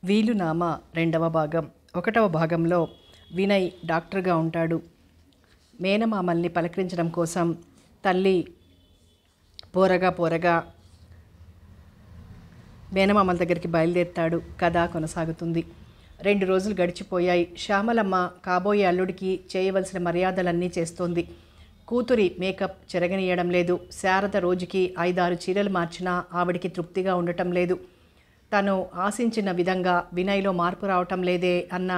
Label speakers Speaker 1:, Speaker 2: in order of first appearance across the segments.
Speaker 1: వీలునామా రెండవ భాగం. ఒకటవ భాగంలో వినయ్ డాక్టర్గా ఉంటాడు. మేనమామల్ని పలకరించడం కోసం తల్లి పోరగా మేనమామల దగ్గరికి బయలుదేరుతాడు. కథ కొనసాగుతుంది. 2 రోజులు గడిచిపోయాయి. శ్యామలమ్మ కాబోయే అల్లుడికి చేయవలసిన మర్యాదలన్నీ చేస్తోంది. కూతురి మేకప్ చెరగనీయడం లేదు. శారద రోజుకి 5-6 చీరలు మార్చినా ఆవిడికి తృప్తిగా ఉండటం లేదు. తను ఆశించిన విధంగా వినయ్లో మార్పు రావటం లేదే అన్న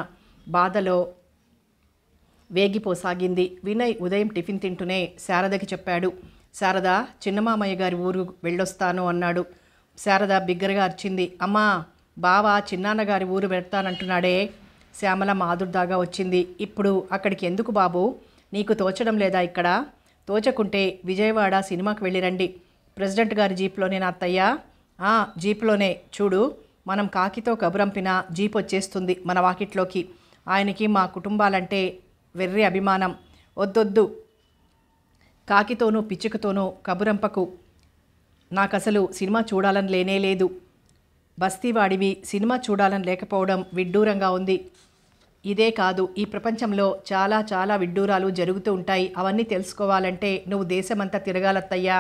Speaker 1: బాధలో వేగిపోసాగింది. వినయ్ ఉదయం టిఫిన్ తింటూనే శారదకి చెప్పాడు. శారద, చిన్నమామయ్య గారి ఊరు వెళ్ళొస్తాను అన్నాడు. శారద బిగ్గరగా అరిచింది. అమ్మా, బావ చిన్నాన్నగారి ఊరు వెళ్తానంటున్నాడే. శ్యామలమ్మ ఆదుర్దాగా వచ్చింది. ఇప్పుడు అక్కడికి ఎందుకు బాబు? నీకు తోచడం లేదా ఇక్కడ? తోచకుంటే విజయవాడ సినిమాకి వెళ్ళిరండి. ప్రెసిడెంట్ గారి జీప్లోనే నా అత్తయ్య. జీప్లోనే. చూడు, మనం కాకితో కబురంపిన జీప్ వచ్చేస్తుంది మన వాకిట్లోకి. ఆయనకి మా కుటుంబాలంటే వెర్రి అభిమానం. వద్దొద్దు, కాకితోనూ పిచ్చుకతోనూ కబురంపకు. నాకసలు సినిమా చూడాలని లేనేలేదు. బస్తీవాడివి సినిమా చూడాలని లేకపోవడం విడ్డూరంగా ఉంది. ఇదే కాదు, ఈ ప్రపంచంలో చాలా చాలా విడ్డూరాలు జరుగుతూ ఉంటాయి. అవన్నీ తెలుసుకోవాలంటే నువ్వు దేశమంతా తిరగాలత్తయ్యా.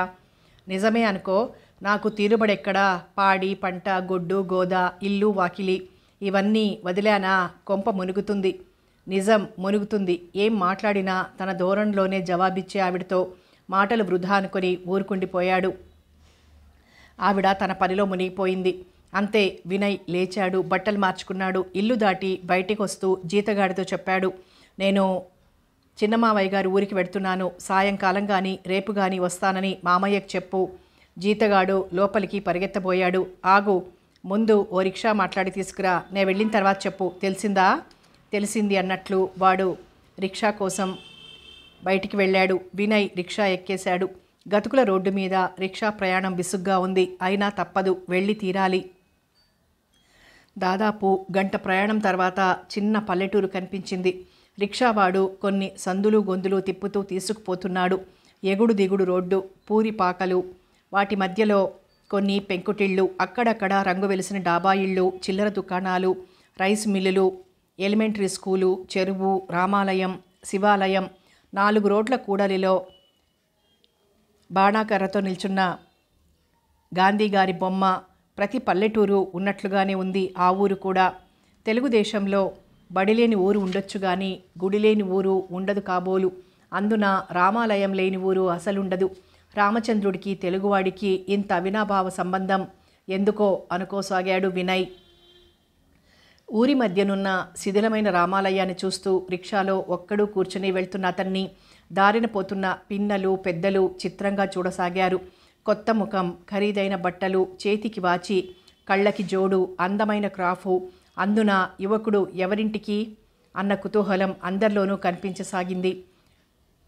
Speaker 1: నిజమే అనుకో. నాకు తీరుబడెక్కడా? పాడి పంట, గొడ్డు గోద, ఇల్లు వాకిలి ఇవన్నీ వదిలానా కొంప మునుగుతుంది. నిజం మునుగుతుంది. ఏం మాట్లాడినా తన ధోరణిలోనే జవాబిచ్చే ఆవిడతో మాటలు వృధా అనుకొని ఊరుకుండిపోయాడు. ఆవిడ తన పనిలో మునిగిపోయింది. అంతే. వినయ్ లేచాడు, బట్టలు మార్చుకున్నాడు. ఇల్లు దాటి బయటికి వస్తూ జీతగాడితో చెప్పాడు. నేను చిన్నమావయ్య గారి ఊరికి వెడుతున్నాను. సాయంకాలం కానీ రేపు కానీ వస్తానని మామయ్యకు చెప్పు. జీతగాడు లోపలికి పరిగెత్తబోయాడు. ఆగు, ముందు ఓ రిక్షా మాట్లాడి తీసుకురా. నేను వెళ్ళిన తర్వాత చెప్పు. తెలిసిందా? తెలిసింది అన్నట్లు వాడు రిక్షా కోసం బయటికి వెళ్ళాడు. వినయ్ రిక్షా ఎక్కేశాడు. గతుకుల రోడ్డు మీద రిక్షా ప్రయాణం విసుగ్గా ఉంది. అయినా తప్పదు, వెళ్ళి తీరాలి. దాదాపు గంట ప్రయాణం తర్వాత చిన్న పల్లెటూరు కనిపించింది. రిక్షావాడు కొన్ని సందులు గొంతులు తిప్పుతూ తీసుకుపోతున్నాడు. ఎగుడు దిగుడు రోడ్డు, పూరి పాకలు, వాటి మధ్యలో కొన్ని పెంకుటిళ్ళు, అక్కడక్కడ రంగు వెలిసిన డాబా ఇళ్ళు, చిల్లర దుకాణాలు, రైస్ మిల్లులు, ఎలిమెంటరీ స్కూలు, చెరువు, రామాలయం, శివాలయం. 4 రోడ్ల కూడలిలో బాణాకర్రతో నిల్చున్న గాంధీగారి బొమ్మ. ప్రతి పల్లెటూరు ఉన్నట్లుగానే ఉంది ఆ ఊరు కూడా. తెలుగుదేశంలో బడిలేని ఊరు ఉండొచ్చు కానీ గుడి లేని ఊరు ఉండదు కాబోలు. అందున రామాలయం లేని ఊరు అసలుండదు. రామచంద్రుడికి తెలుగువాడికి ఇంత అవినాభావ సంబంధం ఎందుకో అనుకోసాగాడు వినయ్. ఊరి మధ్యనున్న శిథిలమైన రామాలయాన్ని చూస్తూ రిక్షాలో ఒక్కడూ కూర్చుని వెళ్తున్న అతన్ని దారిన పోతున్న పిన్నలు పెద్దలు చిత్రంగా చూడసాగారు. కొత్త ముఖం, ఖరీదైన బట్టలు, చేతికి వాచి, కళ్ళకి జోడు, అందమైన క్రాఫు, అందున యువకుడు ఎవరింటికి అన్న కుతూహలం అందరిలోనూ కనిపించసాగింది.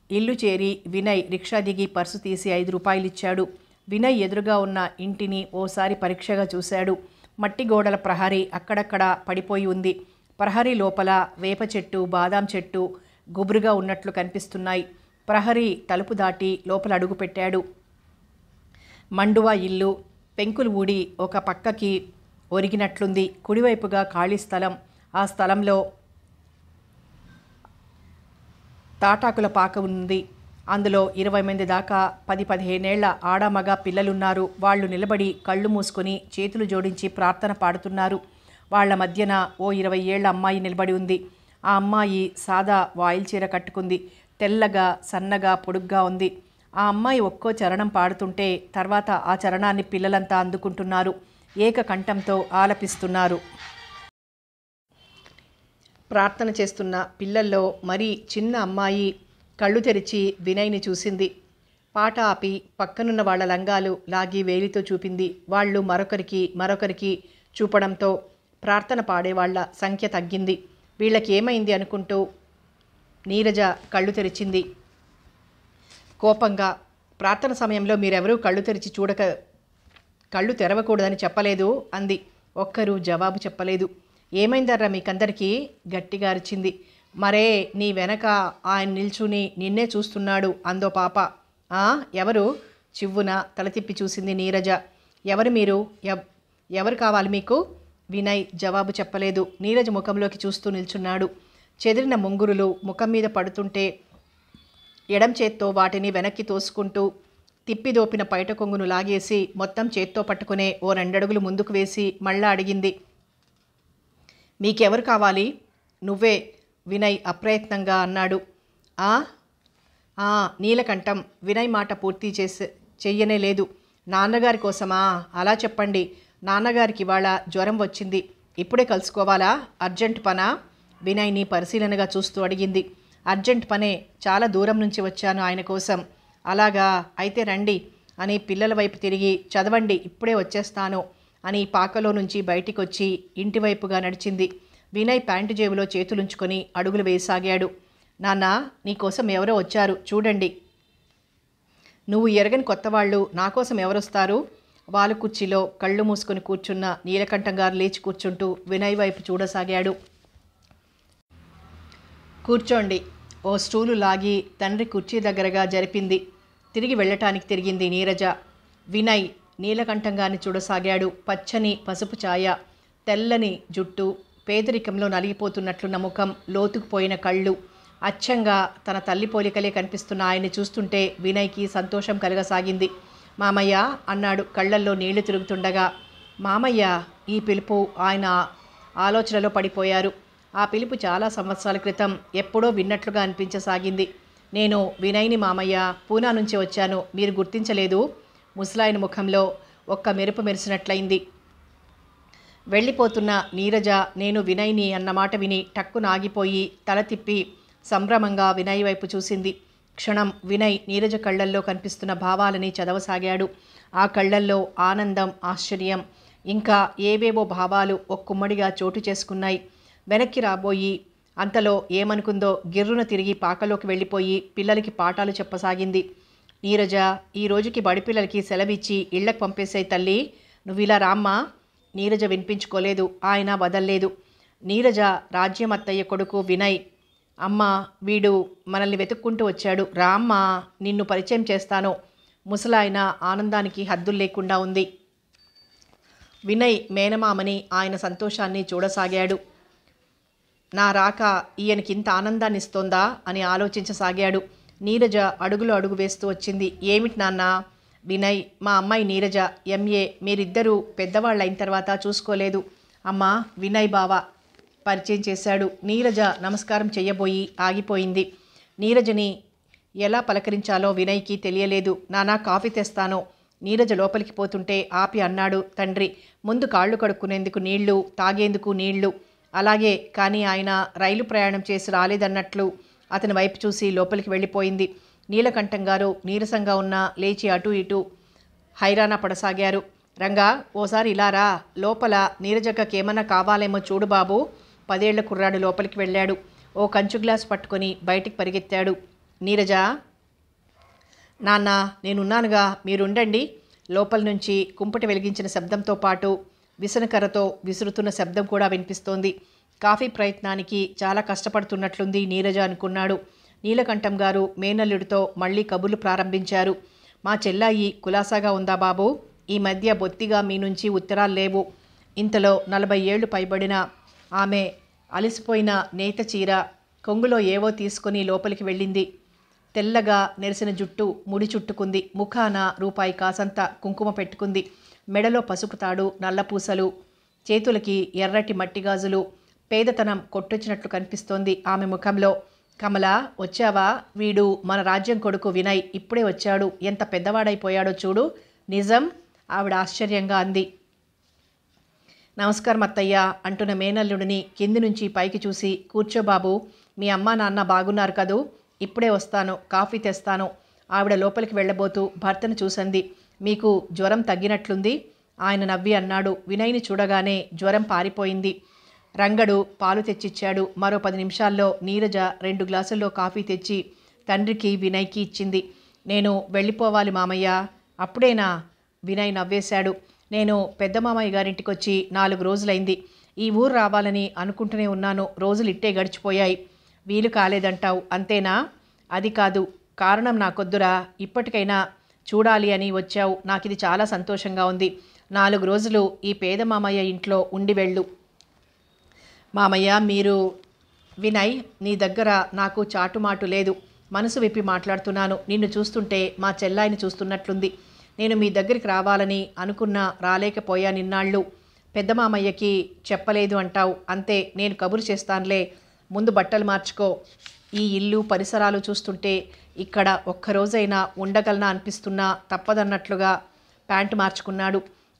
Speaker 1: ఇల్లు చేరి వినయ్ రిక్షా దిగి పర్సు తీసి 5 రూపాయలు ఇచ్చాడు. వినయ్ ఎదురుగా ఉన్న ఇంటిని ఓసారి పరీక్షగా చూశాడు. మట్టి గోడల ప్రహరీ అక్కడక్కడ పడిపోయి ఉంది. ప్రహరీ లోపల వేప చెట్టు, బాదాం చెట్టు గుబురుగా ఉన్నట్లు కనిపిస్తున్నాయి. ప్రహరీ తలుపు దాటి లోపల అడుగు పెట్టాడు. మండువా ఇల్లు. పెంకులు ఊడి ఒక పక్కకి ఒరిగినట్లుంది. కుడివైపుగా ఖాళీ స్థలం. ఆ స్థలంలో తాటాకుల పాక ఉంది. అందులో 20 మంది దాకా 10-15 ఏళ్ల ఆడమగ పిల్లలున్నారు. వాళ్ళు నిలబడి కళ్ళు మూసుకొని చేతులు జోడించి ప్రార్థన పాడుతున్నారు. వాళ్ల మధ్యన ఓ 20 ఏళ్ల అమ్మాయి నిలబడి ఉంది. ఆ అమ్మాయి సాదా వాయిల్ చీర కట్టుకుంది. తెల్లగా సన్నగా పొడుగ్గా ఉంది. ఆ అమ్మాయి ఒక్కో చరణం పాడుతుంటే తర్వాత ఆ చరణాన్ని పిల్లలంతా అందుకుంటున్నారు. ఏకకంఠంతో ఆలపిస్తున్నారు. ప్రార్థన చేస్తున్న పిల్లల్లో మరీ చిన్న అమ్మాయి కళ్ళు తెరిచి వినయ్ని చూసింది. పాట ఆపి పక్కనున్న వాళ్ల లంగాలు లాగి వేలితో చూపింది. వాళ్ళు మరొకరికి చూపడంతో ప్రార్థన పాడేవాళ్ల సంఖ్య తగ్గింది. వీళ్ళకి ఏమైంది అనుకుంటూ నీరజ కళ్ళు తెరిచింది. కోపంగా, ప్రార్థన సమయంలో మీరెవరూ కళ్ళు తెరవకూడదని చెప్పలేదు అంది. ఒక్కరూ జవాబు చెప్పలేదు. ఏమైందర్రా మీకందరికీ? గట్టిగా అరిచింది. మరే, నీ వెనక ఆయన నిల్చుని నిన్నే చూస్తున్నాడు అందో పాప. ఎవరు? చివ్వున తల తిప్పి చూసింది నీరజ. ఎవరు మీరు? ఎవరు కావాలి మీకు? వినయ్ జవాబు చెప్పలేదు. నీరజ ముఖంలోకి చూస్తూ నిల్చున్నాడు. చెదిరిన ముంగురులు ముఖం మీద పడుతుంటే ఎడం చేత్తో వాటిని వెనక్కి తోసుకుంటూ తిప్పిదోపిన పైట కొంగును లాగేసి మొత్తం చేత్తో పట్టుకునే ఓ 2 అడుగులు ముందుకు వేసి మళ్ళా అడిగింది. మీకెవరు కావాలి? నువ్వే, వినయ్ అప్రయత్నంగా అన్నాడు. ఆ ఆ నీలకంఠం వినయ్ మాట పూర్తి చెయ్యనే లేదు. నాన్నగారి కోసమా? అలా చెప్పండి. నాన్నగారికి ఇవాళ జ్వరం వచ్చింది. ఇప్పుడే కలుసుకోవాలా? అర్జెంట్ పనా? వినయ్ని పరిశీలనగా చూస్తూ అడిగింది. అర్జెంట్ పనే, చాలా దూరం నుంచి వచ్చాను ఆయన కోసం. అలాగా, అయితే రండి అని పిల్లల వైపు తిరిగి చదవండి, ఇప్పుడే వచ్చేస్తాను అని పాకలో నుంచి బయటికి వచ్చి ఇంటివైపుగా నడిచింది. వినయ్ ప్యాంటు జేబులో చేతులుంచుకొని అడుగులు వేసాగాడు. నాన్న, నీకోసం ఎవరో వచ్చారు చూడండి. నువ్వు ఎరగని కొత్తవాళ్ళు నా కోసం ఎవరొస్తారు? వాలు కుర్చీలో కళ్ళు మూసుకొని కూర్చున్న నీలకంఠం గారు లేచి కూర్చుంటూ వినయ్ వైపు చూడసాగాడు. కూర్చోండి. ఓ స్టూలు లాగి తండ్రి కుర్చీ దగ్గరగా జరిపింది. తిరిగి వెళ్ళటానికి తిరిగింది నీరజ. వినయ్ నీలకంఠం గారిని చూడసాగాడు. పచ్చని పసుపు ఛాయ, తెల్లని జుట్టు, పేదరికంలో నలిగిపోతున్నట్లున్న ముఖం, లోతుకుపోయిన కళ్ళు, అచ్చంగా తన తల్లి పోలికలే కనిపిస్తున్న ఆయన్ని చూస్తుంటే వినయ్కి సంతోషం కలగసాగింది. మామయ్య అన్నాడు కళ్ళల్లో నీళ్లు తిరుగుతుండగా. మామయ్య, ఈ పిలుపు ఆయన ఆలోచనలో పడిపోయారు. ఆ పిలుపు చాలా సంవత్సరాల క్రితం ఎప్పుడో విన్నట్లుగా అనిపించసాగింది. నేను వినయ్ని మామయ్య, పూనా నుంచి వచ్చాను, మీరు గుర్తించలేదు? ముసలాయన ముఖంలో ఒక్క మెరుపు మెరిసినట్లయింది. వెళ్ళిపోతున్న నీరజ నేను వినయ్ని అన్నమాట విని టక్కున ఆగిపోయి తల తిప్పి సంభ్రమంగా వినయ్ వైపు చూసింది. క్షణం వినయ్ నీరజ కళ్ళల్లో కనిపిస్తున్న భావాలని చదవసాగాడు. ఆ కళ్ళల్లో ఆనందం, ఆశ్చర్యం, ఇంకా ఏవేవో భావాలు ఒక్కుమ్మడిగా చోటు చేసుకున్నాయి. వెనక్కి రాబోయి అంతలో ఏమనుకుందో గిర్రున తిరిగి పాకలోకి వెళ్ళిపోయి పిల్లలకి పాఠాలు చెప్పసాగింది. నీరజ, ఈ రోజుకి బడిపిల్లలకి సెలవిచ్చి ఇళ్లకు పంపేసే తల్లి, నువ్విలా రామ్మా. నీరజ వినిపించుకోలేదు. ఆయన వదల్లేదు. నీరజ రాజ్యమత్తయ్య కొడుకు వినయ్. అమ్మ, వీడు మనల్ని వెతుక్కుంటూ వచ్చాడు, రామ్మా, నిన్ను పరిచయం చేస్తాను. ముసలాయన ఆనందానికి హద్దులు లేకుండా ఉంది. వినయ్ మేనమామని ఆయన సంతోషాన్ని చూడసాగాడు. నా రాక ఈయనకింత ఆనందాన్ని ఇస్తోందా అని ఆలోచించసాగాడు. నీరజ అడుగులు అడుగు వేస్తూ వచ్చింది. ఏమిటి నాన్న? వినయ్, మా అమ్మాయి నీరజ, ఎంఏ. మీరిద్దరూ పెద్దవాళ్ళు అయిన తర్వాత చూసుకోలేదు. అమ్మా, వినయ్ బావ పరిచయం చేశాడు. నీరజ నమస్కారం చెయ్యబోయి ఆగిపోయింది. నీరజని ఎలా పలకరించాలో వినయ్కి తెలియలేదు. నానా, కాఫీ తెస్తాను. నీరజ లోపలికి పోతుంటే ఆపి అన్నాడు తండ్రి. ముందు కాళ్ళు కడుక్కునేందుకు నీళ్లు, తాగేందుకు నీళ్లు. అలాగే, కానీ ఆయన రైలు ప్రయాణం చేసి రాలేదన్నట్లు అతని వైపు చూసి లోపలికి వెళ్ళిపోయింది. నీలకంఠం గారు నీరసంగా ఉన్న లేచి అటు ఇటు హైరాణ పడసాగారు. రంగా, ఓసారి ఇలారా, లోపల నీరజక్కకేమన్నా కావాలేమో చూడు బాబు. 10 ఏళ్ల కుర్రాడు లోపలికి వెళ్ళాడు. ఓ కంచు గ్లాస్ పట్టుకొని బయటికి పరిగెత్తాడు. నీరజ, నాన్న, నేనున్నానుగా, మీరుండండి. లోపల నుంచి కుంపటి వెలిగించిన శబ్దంతో పాటు విసనకర్రతో విసురుతున్న శబ్దం కూడా వినిపిస్తోంది. కాఫీ ప్రయత్నానికి చాలా కష్టపడుతున్నట్లుంది నీరజ అనుకున్నాడు. నీలకంఠం గారు మేనల్లుడితో మళ్ళీ కబుర్లు ప్రారంభించారు. మా చెల్లాయి కులాసాగా ఉందా బాబు? ఈ మధ్య బొత్తిగా మీ నుంచి ఉత్తరాలు లేవు. ఇంతలో 40 ఏళ్లు పైబడిన ఆమె అలిసిపోయిన నేత చీర, కొంగులో ఏవో తీసుకుని లోపలికి వెళ్ళింది. తెల్లగా నెరిసిన జుట్టు ముడి చుట్టుకుంది. ముఖాన రూపాయి కాసంత కుంకుమ పెట్టుకుంది. మెడలో పసుపు తాడు, నల్లపూసలు, చేతులకి ఎర్రటి మట్టి గాజులు. పేదతనం కొట్టొచ్చినట్లు కనిపిస్తోంది ఆమె ముఖంలో. కమలా, వచ్చావా? వీడు మన రాజ్యం కొడుకు వినయ్, ఇప్పుడే వచ్చాడు. ఎంత పెద్దవాడైపోయాడో చూడు. నిజం? ఆవిడ ఆశ్చర్యంగా అంది. నమస్కారం అత్తయ్య అంటున్న మేనల్లుడిని కింది నుంచి పైకి చూసి, కూర్చోబాబు, మీ అమ్మా నాన్న బాగున్నారు కదూ? ఇప్పుడే వస్తాను, కాఫీ తెస్తాను. ఆవిడ లోపలికి వెళ్ళబోతూ భర్తను చూసింది. మీకు జ్వరం తగ్గినట్లుంది. ఆయన నవ్వి అన్నాడు. వినయ్ని చూడగానే జ్వరం పారిపోయింది. రంగడు పాలు తెచ్చిచ్చాడు. మరో 10 నిమిషాల్లో నీరజ 2 గ్లాసుల్లో కాఫీ తెచ్చి తండ్రికి వినయ్కి ఇచ్చింది. నేను వెళ్ళిపోవాలి మామయ్య. అప్పుడేనా? వినయ్ నవ్వేశాడు. నేను పెద్ద మామయ్య గారింటికి వచ్చి 4 రోజులైంది. ఈ ఊరు రావాలని అనుకుంటూనే ఉన్నాను. రోజులు ఇట్టే గడిచిపోయాయి. వీలు కాలేదంటావు, అంతేనా? అది కాదు, కారణం నాకొద్దురా. ఇప్పటికైనా చూడాలి అని వచ్చావు. నాకు ఇది చాలా సంతోషంగా ఉంది. 4 రోజులు ఈ పేద మామయ్య ఇంట్లో ఉండి వెళ్ళు. మామయ్య మీరు వినయ్, నీ దగ్గర నాకు చాటుమాటు లేదు. మనసు విప్పి మాట్లాడుతున్నాను. నిన్ను చూస్తుంటే మా చెల్లాయిని చూస్తున్నట్లుంది. నేను మీ దగ్గరికి రావాలని అనుకున్నా, రాలేకపోయా నిన్నాళ్ళు. పెద్ద మామయ్యకి చెప్పలేదు అంటావు, అంతే. నేను కబురు చేస్తానులే. ముందు బట్టలు మార్చుకో. ఈ ఇల్లు పరిసరాలు చూస్తుంటే ఇక్కడ ఒక్కరోజైనా ఉండగలనా అనిపిస్తున్నా తప్పదన్నట్లుగా ప్యాంటు మార్చుకున్నాడు.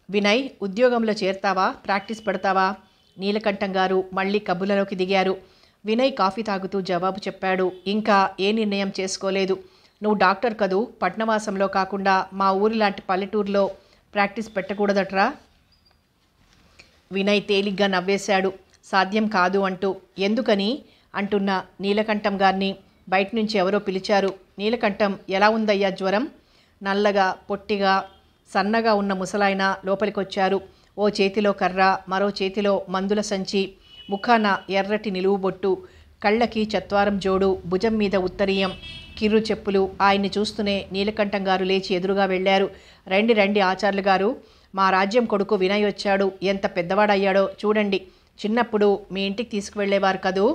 Speaker 1: వినయ్, ఉద్యోగంలో చేరతావా, ప్రాక్టీస్ పెడతావా? నీలకంఠం గారు మళ్ళీ కబుర్లలోకి దిగారు. వినయ్ కాఫీ తాగుతూ జవాబు చెప్పాడు. ఇంకా ఏ నిర్ణయం చేసుకోలేదు. నువ్వు డాక్టర్ కదూ, పట్నవాసంలో కాకుండా మా ఊరి లాంటి పల్లెటూరులో ప్రాక్టీస్ పెట్టకూడదట్రా? వినయ్ తేలిగ్గా నవ్వేశాడు. సాధ్యం కాదు అంటూ. ఎందుకని అంటున్న నీలకంఠం గారిని బయట నుంచి ఎవరో పిలిచారు. నీలకంఠం, ఎలా ఉందయ్యా జ్వరం? నల్లగా పొట్టిగా సన్నగా ఉన్న ముసలాయన లోపలికొచ్చారు. ఓ చేతిలో కర్ర, మరో చేతిలో మందుల సంచి, ముఖాన ఎర్రటి నిలువుబొట్టు, కళ్ళకి చత్వారం జోడు, భుజం మీద ఉత్తరీయం, కిర్రు చెప్పులు. ఆయన్ని చూస్తూనే నీలకంఠం గారు లేచి ఎదురుగా వెళ్ళారు. రండి రండి ఆచార్యులు గారు, మా రాజ్యం కొడుకు వినయ్ వచ్చాడు. ఎంత పెద్దవాడయ్యాడో చూడండి. చిన్నప్పుడు మీ ఇంటికి తీసుకువెళ్ళేవారు కదూ.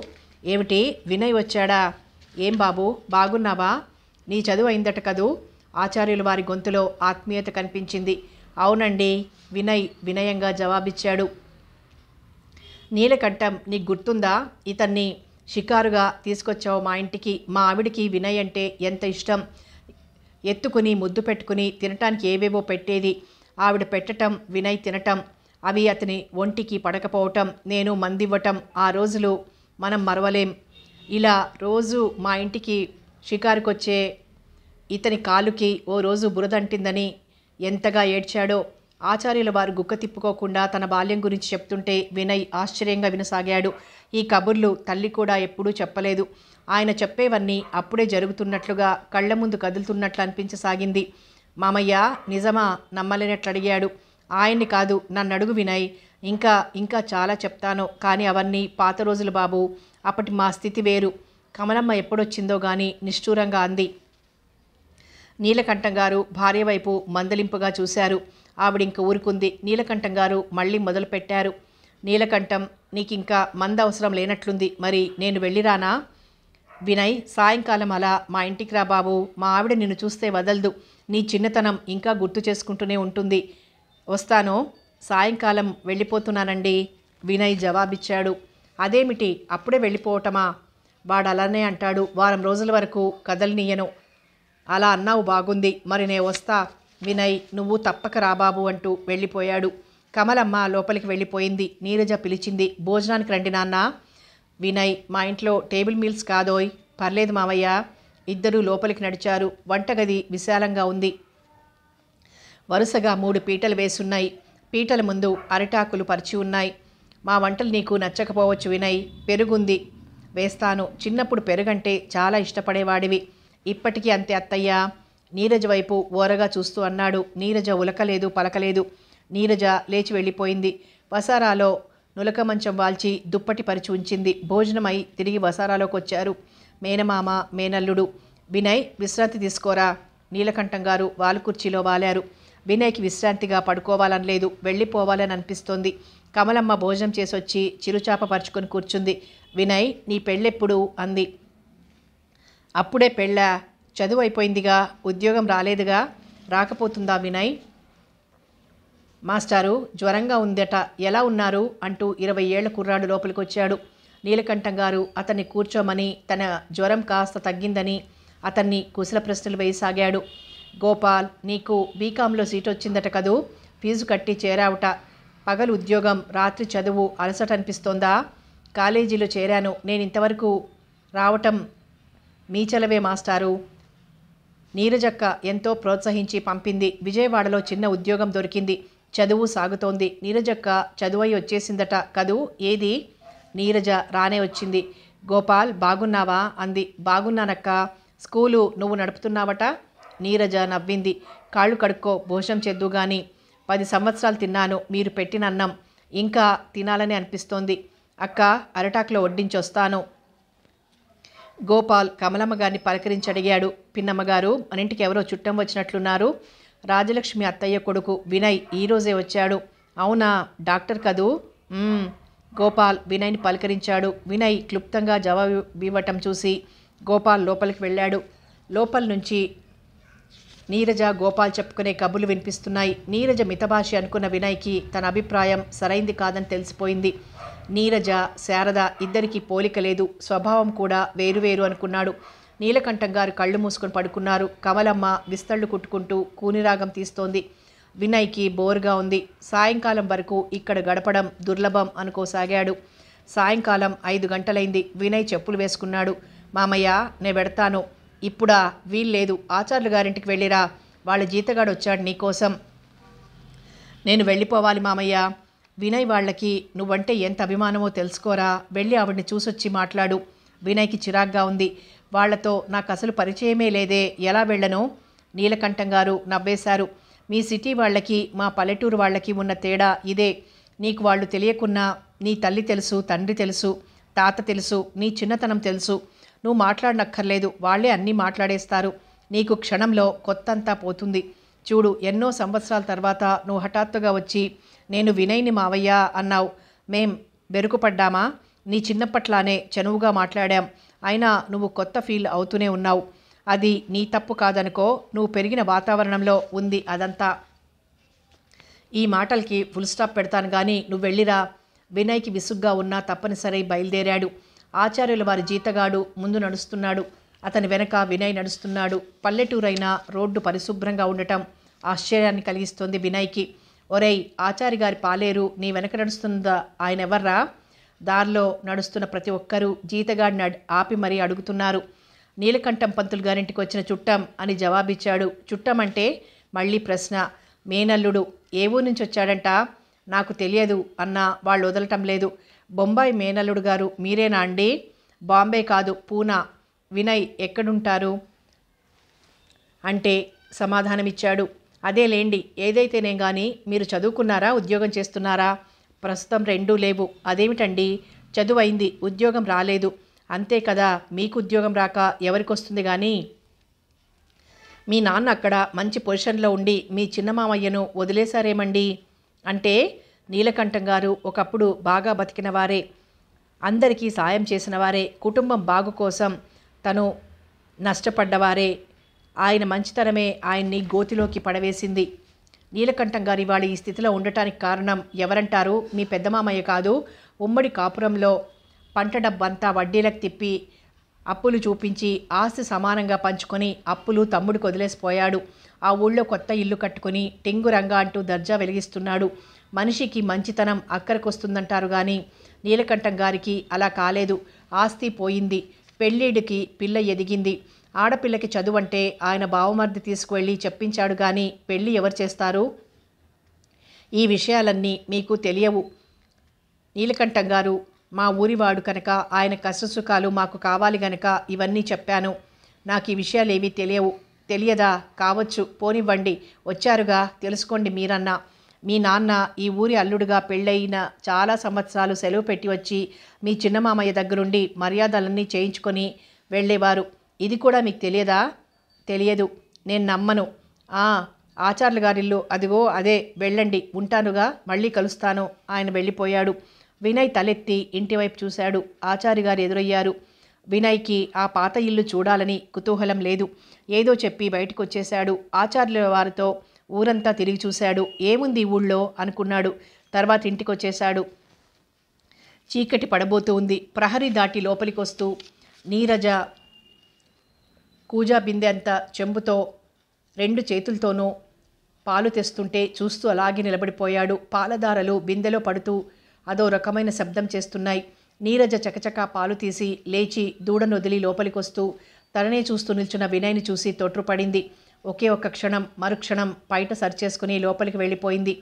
Speaker 1: ఏమిటి, వినయ్ వచ్చాడా? ఏం బాబు, బాగున్నావా? నీ చదువు అయిందట కదూ? ఆచార్యుల వారి గొంతులో ఆత్మీయత కనిపించింది. అవునండి, వినయ్ వినయంగా జవాబిచ్చాడు. నీలకంఠం, నీకు గుర్తుందా? ఇతన్ని షికారుగా తీసుకొచ్చావు మా ఇంటికి. మా ఆవిడికి వినయ్ అంటే ఎంత ఇష్టం. ఎత్తుకుని ముద్దు పెట్టుకుని తినటానికి ఏవేవో పెట్టేది. ఆవిడ పెట్టటం, వినయ్ తినటం, అవి అతని ఒంటికి పడకపోవటం, నేను మందివ్వటం, ఆ రోజులు మనం మరవలేం. ఇలా రోజు మా ఇంటికి షికారుకొచ్చే ఇతని కాలుకి ఓ రోజు బురదంటిందని ఎంతగా ఏడ్చాడో. ఆచార్యుల వారు గుక్క తిప్పుకోకుండా తన బాల్యం గురించి చెప్తుంటే వినయ్ ఆశ్చర్యంగా వినసాగాడు. ఈ కబుర్లు తల్లి కూడా ఎప్పుడూ చెప్పలేదు. ఆయన చెప్పేవన్నీ అప్పుడే జరుగుతున్నట్లుగా కళ్ల ముందు కదులుతున్నట్లు అనిపించసాగింది. మామయ్య, నిజమా? నమ్మలేనట్లు అడిగాడు. ఆయన్ని కాదు, నన్ను అడుగు వినయ్. ఇంకా చాలా చెప్తాను, కానీ అవన్నీ పాత రోజులు బాబు. అప్పటి మా స్థితి వేరు. కమలమ్మ ఎప్పుడొచ్చిందో గాని నిష్ఠూరంగా అంది. నీలకంఠం గారు భార్య వైపు మందలింపుగా చూశారు. ఆవిడింక ఊరుకుంది. నీలకంఠం గారు మళ్ళీ మొదలుపెట్టారు. నీలకంఠం, నీకింకా మంద అవసరం లేనట్లుంది. మరి నేను వెళ్ళిరానా? వినయ్, సాయంకాలం అలా మా ఇంటికి రా బాబు. మా ఆవిడ నిన్ను చూస్తే వదలదు. నీ చిన్నతనం ఇంకా గుర్తు చేసుకుంటూనే ఉంటుంది. వస్తాను. సాయంకాలం వెళ్ళిపోతున్నానండి, వినయ్ జవాబిచ్చాడు. అదేమిటి, అప్పుడే వెళ్ళిపోవటమా? వాడు అలానే అంటాడు. వారం రోజుల వరకు కదలనీయను. అలా అన్నావు, బాగుంది. మరి నే వస్తా. వినయ్, నువ్వు తప్పక రాబాబు అంటూ వెళ్ళిపోయాడు. కమలమ్మ లోపలికి వెళ్ళిపోయింది. నీరజ పిలిచింది. భోజనానికి రండి నాన్న. వినయ్, మా ఇంట్లో టేబుల్ మీల్స్ కాదోయ్. పర్లేదు మావయ్య. ఇద్దరూ లోపలికి నడిచారు. వంటగది విశాలంగా ఉంది. వరుసగా 3 పీటలు వేసున్నాయి. పీటల ముందు అరిటాకులు పరిచి ఉన్నాయి. మా వంటలు నీకు నచ్చకపోవచ్చు వినయ్. పెరుగుంది, వేస్తాను. చిన్నప్పుడు పెరుగంటే చాలా ఇష్టపడేవాడివి. ఇప్పటికీ అంతే అత్తయ్యా. నీరజ వైపు ఓరగా చూస్తూ అన్నాడు. నీరజ ఉలకలేదు, పలకలేదు. నీరజ లేచి వెళ్ళిపోయింది. వసారాలో నులక మంచం వాల్చి దుప్పటి పరిచి ఉంచింది. భోజనమై తిరిగి వసారాలోకి వచ్చారు మేనమామ, మేనల్లుడు. వినయ్, విశ్రాంతి తీసుకోరా. నీలకంఠం గారు వాలు కుర్చీలో వాలారు. వినయ్కి విశ్రాంతిగా పడుకోవాలని లేదు, వెళ్ళిపోవాలని అనిపిస్తోంది. కమలమ్మ భోజనం చేసొచ్చి చిరుచాప పరుచుకొని కూర్చుంది. వినయ్, నీ పెళ్ళెప్పుడు అంది. అప్పుడే పెళ్ళా? చదువు అయిపోయిందిగా, ఉద్యోగం రాలేదుగా. రాకపోతుందా వినయ్? మాస్టారు, జ్వరంగా ఉందట. ఎలా ఉన్నారు అంటూ 20 ఏళ్ల కుర్రాడు లోపలికొచ్చాడు. నీలకంఠం గారు అతన్ని కూర్చోమని, తన జ్వరం కాస్త తగ్గిందని అతన్ని కుశల ప్రశ్నలు వేయసాగాడు. గోపాల్, నీకు బీకాంలో సీట్ వచ్చిందట కదూ. ఫీజు కట్టి చేరావుట. పగలు ఉద్యోగం, రాత్రి చదువు. అలసట అనిపిస్తోందా? కాలేజీలో చేరాను. నేను ఇంతవరకు రావటం మీ చలవే మాస్టారు. నీరజక్క ఎంతో ప్రోత్సహించి పంపింది. విజయవాడలో చిన్న ఉద్యోగం దొరికింది. చదువు సాగుతోంది. నీరజక్క చదువై వచ్చేసిందట కదూ. ఏది? నీరజ రానే వచ్చింది. గోపాల్, బాగున్నావా అంది. బాగున్నానక్క. స్కూలు నువ్వు నడుపుతున్నావట. నీరజ నవ్వింది. కాళ్ళు కడుక్కో, భోజనం చేద్దు గాని. 10 సంవత్సరాలు తిన్నాను మీరు పెట్టిన అన్నం. ఇంకా తినాలని అనిపిస్తోంది. అక్క, అరటాకులో వడ్డించొస్తాను. గోపాల్ కమలమ్మ గారిని పలకరించి అడిగాడు. పిన్నమ్మగారు, మన ఇంటికి ఎవరో చుట్టం వచ్చినట్లున్నారు. రాజలక్ష్మి అత్తయ్య కొడుకు వినయ్ ఈరోజే వచ్చాడు. అవునా, డాక్టర్ కదూ? "మ్మ్." గోపాల్ వినయ్ని పలకరించాడు. వినయ్ క్లుప్తంగా జవాబు ఇవ్వటం చూసి గోపాల్ లోపలికి వెళ్ళాడు. లోపల నుంచి నీరజ, గోపాల్ చెప్పుకునే కబుర్లు వినిపిస్తున్నాయి. నీరజ మితభాషి అనుకున్న వినయ్కి తన అభిప్రాయం సరైంది కాదని తెలిసిపోయింది. నీరజ, శారద ఇద్దరికీ పోలిక లేదు, స్వభావం కూడా వేరువేరు అనుకున్నాడు. నీలకంఠం గారు కళ్ళు మూసుకొని పడుకున్నారు. కమలమ్మ విస్తళ్ళు కుట్టుకుంటూ కూనిరాగం తీస్తోంది. వినయ్కి బోరుగా ఉంది. సాయంకాలం వరకు ఇక్కడ గడపడం దుర్లభం అనుకోసాగాడు. సాయంకాలం 5 గంటలైంది. వినయ్ చెప్పులు వేసుకున్నాడు. "మామయ్య, నే పెడతాను." "ఇప్పుడా? వీల్లేదు. ఆచార్యులు గారింటికి వెళ్ళిరా. వాళ్ళ జీతగాడు వచ్చాడు నీకోసం." "నేను వెళ్ళిపోవాలి మామయ్య." "వినయ్ వాళ్ళకి నువ్వంటే ఎంత అభిమానమో తెలుసుకోరా. వెళ్ళి ఆవిడ్ని చూసొచ్చి మాట్లాడు." వినయ్కి చిరాగ్గా ఉంది. వాళ్లతో నాకు అసలు పరిచయమే లేదే, ఎలా వెళ్ళను? నీలకంఠం గారు నవ్వేశారు. "మీ సిటీ వాళ్ళకి మా పల్లెటూరు వాళ్ళకి ఉన్న తేడా ఇదే. నీకు వాళ్ళు తెలియకున్నా నీ తల్లి తెలుసు, తండ్రి తెలుసు, తాత తెలుసు, నీ చిన్నతనం తెలుసు. నువ్వు మాట్లాడనక్కర్లేదు, వాళ్ళే అన్నీ మాట్లాడేస్తారు. నీకు క్షణంలో కొత్తంతా పోతుంది. చూడు, ఎన్నో సంవత్సరాల తర్వాత నువ్వు హఠాత్తుగా వచ్చి నేను వినయ్ని మావయ్య అన్నావు. మేం బెరుకుపడ్డామా? నీ చిన్నప్పట్లానే చనువుగా మాట్లాడాం. అయినా నువ్వు కొత్త ఫీల్ అవుతూనే ఉన్నావు. అది నీ తప్పు కాదనుకో, నువ్వు పెరిగిన వాతావరణంలో ఉంది అదంతా. ఈ మాటలకి ఫుల్ స్టాప్ పెడతాను కానీ నువ్వు వెళ్ళిరా." వినయ్కి విసుగ్గా ఉన్నా తప్పనిసరి బయలుదేరాడు. ఆచార్యుల వారి జీతగాడు ముందు నడుస్తున్నాడు. అతని వెనక వినయ్ నడుస్తున్నాడు. పల్లెటూరైనా రోడ్డు పరిశుభ్రంగా ఉండటం ఆశ్చర్యాన్ని కలిగిస్తోంది వినయ్కి. "ఒరేయ్, ఆచారి గారి పాలేరు నీ వెనక నడుస్తుందా? ఆయన ఎవర్రా?" దారిలో నడుస్తున్న ప్రతి ఒక్కరూ జీతగాడిని ఆపి మరీ అడుగుతున్నారు. నీలకంఠం పంతులు గారింటికి వచ్చిన చుట్టం అని జవాబిచ్చాడు. చుట్టం అంటే మళ్ళీ ప్రశ్న. "మేనల్లుడు." "ఏ ఊరు నుంచి వచ్చాడంట?" "నాకు తెలియదు" అన్నా వాళ్ళు వదలటం లేదు. "బొంబాయి మేనల్లుడు గారు మీరేనా అండి?" "బాంబే కాదు, పూనా." "వినయ్ ఎక్కడుంటారు?" అంటే సమాధానమిచ్చాడు. "అదేలేండి, ఏదైతేనే కానీ మీరు చదువుకున్నారా, ఉద్యోగం చేస్తున్నారా?" "ప్రస్తుతం రెండూ లేవు." "అదేమిటండి? చదువైంది, ఉద్యోగం రాలేదు." "అంతే కదా, మీకు ఉద్యోగం రాక ఎవరికొస్తుంది కానీ? మీ నాన్న అక్కడ మంచి పొజిషన్లో ఉండి మీ చిన్నమామయ్యను వదిలేశారేమండి?" "అంటే నీలకంఠం గారు ఒకప్పుడు బాగా బతికిన వారే, అందరికీ సాయం చేసిన వారే, కుటుంబం బాగు కోసం తను నష్టపడ్డవారే. ఆయన మంచితనమే ఆయన్ని గోతిలోకి పడవేసింది." "నీలకంఠం గారి ఇవాళ ఈ స్థితిలో ఉండటానికి కారణం ఎవరంటారు? మీ పెద్ద మామయ్య కాదు? ఉమ్మడి కాపురంలో పంట డబ్బంతా వడ్డీలకు తిప్పి అప్పులు చూపించి ఆస్తి సమానంగా పంచుకొని అప్పులు తమ్ముడికి వదిలేసిపోయాడు. ఆ ఊళ్ళో కొత్త ఇల్లు కట్టుకుని టింగురంగా అంటూ దర్జా వెలిగిస్తున్నాడు. మనిషికి మంచితనం అక్కరకొస్తుందంటారు కానీ నీలకంఠం గారికి అలా కాలేదు. ఆస్తి పోయింది, పెళ్ళిడికి పిల్ల ఎదిగింది. ఆడపిల్లకి చదువంటే ఆయన బావమర్ది తీసుకువెళ్ళి చెప్పించాడు కానీ పెళ్ళి ఎవరు చేస్తారు? ఈ విషయాలన్నీ మీకు తెలియవు నీలకంఠం గారు. మా ఊరివాడు కనుక ఆయన కష్టసుఖాలు మాకు కావాలి గనక ఇవన్నీ చెప్పాను. నాకు ఈ విషయాలేవీ తెలియదా? కావచ్చు, పోనివ్వండి, వచ్చారుగా, తెలుసుకోండి మీరన్నా. మీ నాన్న ఈ ఊరి అల్లుడుగా పెళ్ళయిన చాలా సంవత్సరాలు సెలవు పెట్టి వచ్చి మీ చిన్నమామయ్య దగ్గరుండి మర్యాదలన్నీ చేయించుకొని వెళ్ళేవారు. ఇది కూడా మీకు తెలియదా?" "తెలియదు." "నేను నమ్మను." ఆచార్యుల గారిల్లు అదిగో అదే, వెళ్ళండి, ఉంటానుగా, మళ్ళీ కలుస్తాను." ఆయన వెళ్ళిపోయాడు. వినయ్ తలెత్తి ఇంటివైపు చూశాడు. ఆచార్య గారు ఎదురయ్యారు. వినయ్కి ఆ పాత ఇల్లు చూడాలని కుతూహలం లేదు. ఏదో చెప్పి బయటకు వచ్చేశాడు. ఆచార్యుల వారితో ఊరంతా తిరిగి చూశాడు. ఏముంది ఈ ఊళ్ళో అనుకున్నాడు. తర్వాత ఇంటికి వచ్చేశాడు. చీకటి పడబోతూ ఉంది. ప్రహరీ దాటి లోపలికి వస్తూ నీరజ కూజా బిందె అంత చెంబుతో 2 చేతులతోనూ పాలు తెస్తుంటే చూస్తూ అలాగే నిలబడిపోయాడు. పాలధారలు బిందెలో పడుతూ అదో రకమైన శబ్దం చేస్తున్నాయి. నీరజ చకచకా పాలు తీసి లేచి దూడను వదిలి లోపలికొస్తూ తననే చూస్తూ నిల్చున్న వినయ్ని చూసి తొట్రుపడింది. ఒకే ఒక్క క్షణం, మరుక్షణం బయట సరిచేసుకుని లోపలికి వెళ్ళిపోయింది.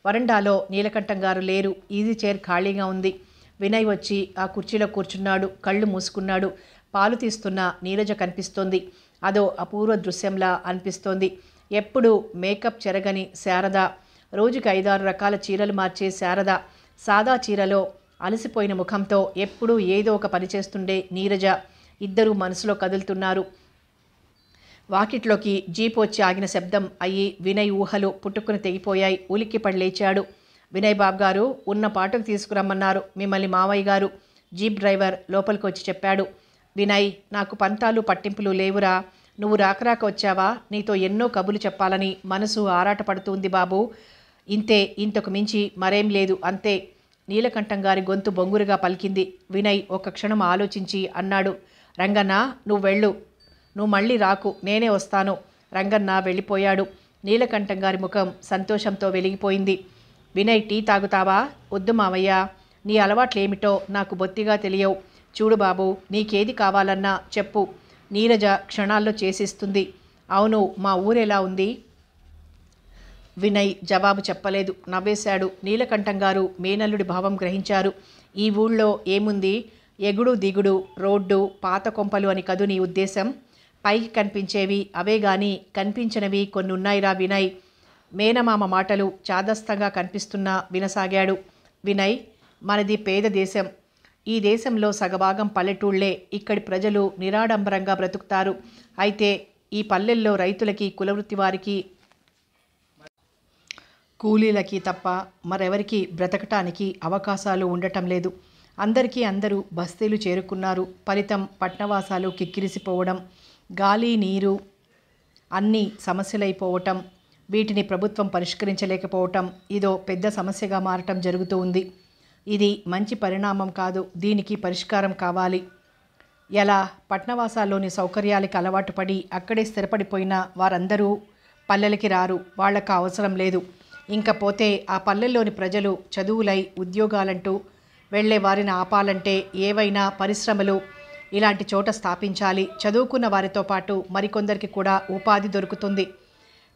Speaker 1: వరండాలో నీలకంఠం గారు లేరు. ఈజీ చైర్ ఖాళీగా ఉంది. వినయ్ వచ్చి ఆ కుర్చీలో కూర్చున్నాడు. కళ్ళు మూసుకున్నాడు. పాలు తీస్తున్న నీరజ కనిపిస్తోంది. అదో అపూర్వ దృశ్యంలా అనిపిస్తోంది. ఎప్పుడు మేకప్ చెరగని శారద, రోజుకి 5-6 రకాల చీరలు మార్చే శారద, సాదా చీరలో అలసిపోయిన ముఖంతో ఎప్పుడూ ఏదో ఒక పని చేస్తుండే నీరజ, ఇద్దరూ మనసులో కదులుతున్నారు. వాకిట్లోకి జీప్ వచ్చి ఆగిన శబ్దం అయ్యి వినయ్ ఊహలు పుట్టుకుని తెగిపోయాయి. ఉలిక్కిపడి లేచాడు. వినయ్ బాబు గారు, ఉన్న పాటకు తీసుకురమ్మన్నారు మిమ్మల్ని మావయ్య గారు, జీప్ డ్రైవర్ లోపలికి వచ్చి చెప్పాడు. వినయ్, నాకు పంతాలు పట్టింపులు లేవురా. నువ్వు రాకరాక వచ్చావా? నీతో ఎన్నో కబులు చెప్పాలని మనసు ఆరాటపడుతుంది బాబు. ఇంతే, ఇంతకు మించి మరేం లేదు, అంతే. నీలకంఠం గారి గొంతు బొంగురుగా పలికింది. వినయ్ ఒక్క క్షణం ఆలోచించి అన్నాడు, రంగన్న నువ్వు వెళ్ళు, నువ్వు మళ్ళీ రాకు, నేనే వస్తాను. రంగన్న వెళ్ళిపోయాడు. నీలకంఠం గారి ముఖం సంతోషంతో వెలిగిపోయింది. వినయ్, టీ తాగుతావా? వద్దు మావయ్య, నీ అలవాట్లేమిటో నాకు బొత్తిగా తెలియవు. చూడు బాబు, నీకేది కావాలన్నా చెప్పు, నీరజ క్షణాల్లో చేసిస్తుంది. అవును, మా ఊరెలా ఉంది? వినయ్ జవాబు చెప్పలేదు, నవ్వేశాడు. నీలకంఠం గారు మేనల్లుడి భావం గ్రహించారు. ఈ ఊళ్ళో ఏముంది? ఎగుడు దిగుడు, రోడ్డు, పాత కొంపలు అని కదూ నీ ఉద్దేశం? పైకి కనిపించేవి అవే గాని కనిపించినవి కొన్ని ఉన్నాయిరా వినయ్. మేనమామ మాటలు చాదస్తంగా కనిపిస్తున్నా వినసాగాడు. వినయ్, మనది పేద దేశం. ఈ దేశంలో సగభాగం పల్లెటూళ్లే. ఇక్కడి ప్రజలు నిరాడంబరంగా బ్రతుకుతారు. అయితే ఈ పల్లెల్లో రైతులకి, కులవృత్తి వారికి, కూలీలకి తప్ప మరెవరికి బ్రతకటానికి అవకాశాలు ఉండటం లేదు. అందరికీ అందరూ బస్తీలు చేరుకున్నారు. ఫలితం పట్నవాసాలు కిక్కిరిసిపోవడం, గాలి నీరు అన్నీ సమస్యలైపోవటం, వీటిని ప్రభుత్వం పరిష్కరించలేకపోవటం ఇదో పెద్ద సమస్యగా మారటం జరుగుతూ ఉంది. ఇది మంచి పరిణామం కాదు. దీనికి పరిష్కారం కావాలి. ఎలా? పట్నవాసాల్లోని సౌకర్యాలకి అలవాటు పడి అక్కడే స్థిరపడిపోయిన వారందరూ పల్లెలకి రారు. వాళ్ళకు అవసరం లేదు. ఇంకపోతే ఆ పల్లెల్లోని ప్రజలు చదువులై ఉద్యోగాలంటూ వెళ్లే వారిని ఆపాలంటే ఏవైనా పరిశ్రమలు ఇలాంటి చోట స్థాపించాలి. చదువుకున్న వారితో పాటు మరికొందరికి కూడా ఉపాధి దొరుకుతుంది.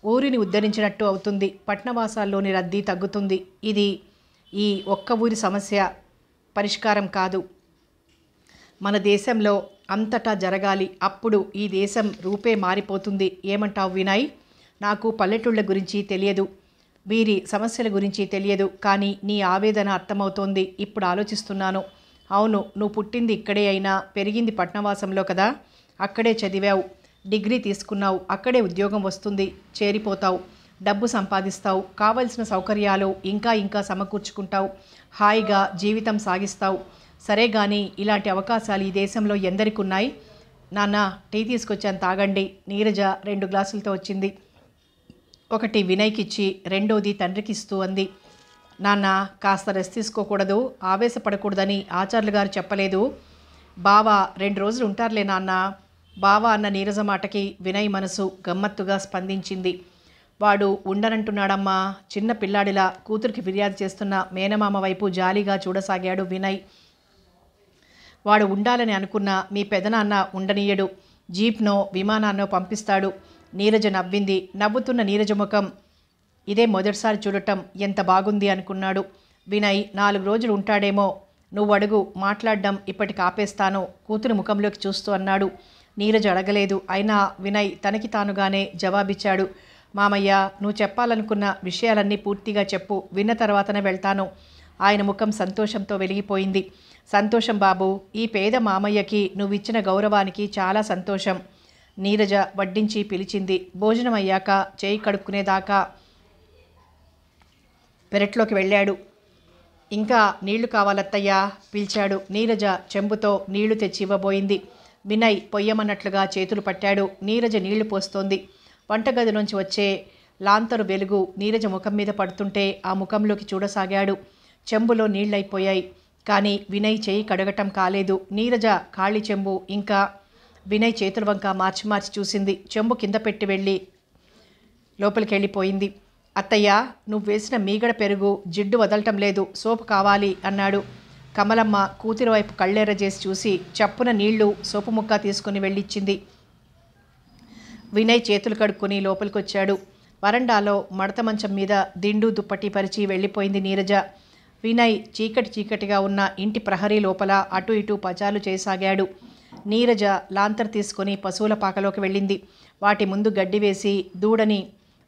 Speaker 1: ఊరిని ఉద్ధరించినట్టు అవుతుంది. పట్నవాసాల్లోని రద్దీ తగ్గుతుంది. ఇది ఈ ఒక్క ఊరి సమస్య పరిష్కారం కాదు. మన దేశంలో అంతటా జరగాలి. అప్పుడు ఈ దేశం రూపే మారిపోతుంది. ఏమంటావు వినయ్? నాకు పల్లెటూళ్ళ గురించి తెలియదు, వీరి సమస్యల గురించి తెలియదు. కానీ నీ ఆవేదన అర్థమవుతోంది. ఇప్పుడు ఆలోచిస్తున్నాను. అవును, నువ్వు పుట్టింది ఇక్కడే అయినా పెరిగింది పట్నవాసంలో కదా. అక్కడే చదివావు, డిగ్రీ తీసుకున్నావు, అక్కడే ఉద్యోగం వస్తుంది, చేరిపోతావు, డబ్బు సంపాదిస్తావు, కావలసిన సౌకర్యాలు ఇంకా ఇంకా సమకూర్చుకుంటావు, హాయిగా జీవితం సాగిస్తావు. సరే కానీ ఇలాంటి అవకాశాలు ఈ దేశంలో ఎందరికి ఉన్నాయి? నాన్న, టీ తీసుకొచ్చాను, తాగండి. నీరజ 2 గ్లాసులతో వచ్చింది. ఒకటి వినయ్కిచ్చి రెండోది తండ్రికి ఇస్తూ అంది. నాన్న, కాస్త రెస్ట్ తీసుకోకూడదు, ఆవేశపడకూడదని ఆచార్యులు గారు చెప్పలేదు? బావా 2 రోజులు ఉంటారులే నాన్న. బావా అన్న నీరజ మాటకి వినయ్ మనసు గమ్మత్తుగా స్పందించింది. వాడు ఉండనంటున్నాడమ్మా. చిన్న పిల్లాడిలా కూతురికి ఫిర్యాదు చేస్తున్న మేనమామ వైపు జాలిగా చూడసాగాడు వినయ్. వాడు ఉండాలని అనుకున్న మీ పెదనాన్న ఉండనీయడు. జీప్నో విమానాన్నో పంపిస్తాడు. నీరజ నవ్వింది. నవ్వుతున్న నీరజ ముఖం ఇదే మొదటిసారి చూడటం ఎంత బాగుంది అనుకున్నాడు. వినయ్ 4 రోజులు ఉంటాడేమో. నువ్వు అడుగు, మాట్లాడడం ఇప్పటికి ఆపేస్తాను, కూతురు ముఖంలోకి చూస్తూ అన్నాడు. నీరజ అడగలేదు. అయినా వినయ్ తనకి తానుగానే జవాబిచ్చాడు. మామయ్య, నువ్వు చెప్పాలనుకున్న విషయాలన్నీ పూర్తిగా చెప్పు, విన్న తర్వాతనే వెళ్తాను. ఆయన ముఖం సంతోషంతో వెలిగిపోయింది. సంతోషం బాబు, ఈ పేద మామయ్యకి నువ్విచ్చిన గౌరవానికి చాలా సంతోషం. నీరజ వడ్డించి పిలిచింది. భోజనం అయ్యాక చేయి కడుక్కునేదాకా పెరట్లోకి వెళ్ళాడు. ఇంకా నీళ్లు కావాలత్తయ్యా పిలిచాడు. నీరజ చెంబుతో నీళ్లు తెచ్చి ఇవ్వబోయింది. వినయ్ పొయ్యమన్నట్లుగా చేతులు పట్టాడు. నీరజ నీళ్లు పోస్తోంది. వంటగదిలోంచి వచ్చే లాంతరు వెలుగు నీరజ ముఖం మీద పడుతుంటే ఆ ముఖంలోకి చూడసాగాడు. చెంబులో నీళ్లైపోయాయి. కానీ వినయ్ చేయి కడగటం కాలేదు. నీరజ ఖాళీ చెంబు ఇంకా వినయ్ చేతుల వంక మార్చి మార్చి చూసింది. చెంబు కింద పెట్టి వెళ్ళి లోపలికి వెళ్ళిపోయింది. అత్తయ్య, నువ్వు వేసిన మీగడ పెరుగు జిడ్డు వదలటం లేదు, సోపు కావాలి అన్నాడు. కమలమ్మ కూతురి వైపు కళ్ళెర్ర చేసి చూసి చప్పున నీళ్లు సోపు ముక్క తీసుకుని వెళ్ళిచ్చింది. వినయ్ చేతులు కడుక్కొని లోపలికొచ్చాడు. వరండాలో మడత మంచం మీద దిండు దుప్పటి పరిచి వెళ్ళిపోయింది నీరజ. వినయ్ చీకటి చీకటిగా ఉన్న ఇంటి ప్రహరీ లోపల అటు ఇటు పచాలు చేయసాగాడు. నీరజ లాంతర్ తీసుకొని పశువుల పాకలోకి వెళ్ళింది. వాటి ముందు గడ్డి వేసి దూడని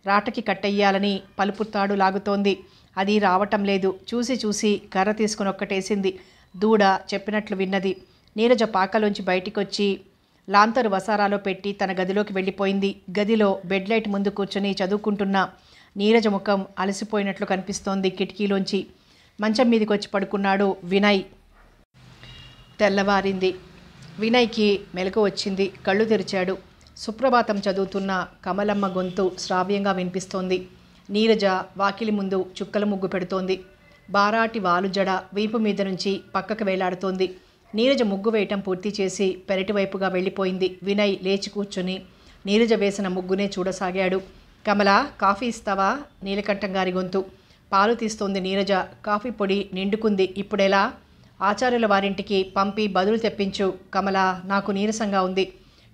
Speaker 1: రాటకి కట్టెయ్యాలని పలుపు తాడు లాగుతోంది. అది రావటం లేదు. చూసి చూసి కర్ర తీసుకుని ఒక్కటేసింది. దూడ చెప్పినట్లు విన్నది. నీరజ పాకలోంచి బయటికొచ్చి లాంతరు వసారాలో పెట్టి తన గదిలోకి వెళ్ళిపోయింది. గదిలో బెడ్ లైట్ ముందు కూర్చొని చదువుకుంటున్న నీరజ ముఖం అలసిపోయినట్లు కనిపిస్తోంది. కిటికీలోంచి మంచం మీదకి వచ్చి పడుకున్నాడు వినయ్. తెల్లవారింది. వినయ్కి మెలకు వచ్చింది. కళ్ళు తెరిచాడు. సుప్రభాతం చదువుతున్న కమలమ్మ గొంతు శ్రావ్యంగా వినిపిస్తోంది. నీరజ వాకిలి ముందు చుక్కల ముగ్గు పెడుతోంది. బారాటి వాలుజడ వీపు మీద నుంచి పక్కకు వేలాడుతోంది. నీరజ ముగ్గు వేయటం పూర్తి చేసి పెరటి వైపుగా వెళ్ళిపోయింది. వినయ్ లేచి కూర్చుని నీరజ వేసిన ముగ్గునే చూడసాగాడు. కమల, కాఫీ ఇస్తావా? నీలకంఠం గారి గొంతు. పాలు తీస్తోంది నీరజ. కాఫీ పొడి నిండుకుంది. ఇప్పుడెలా? ఆచార్యుల వారింటికి పంపి బదులు తెప్పించు. కమల, నాకు నీరసంగా ఉంది.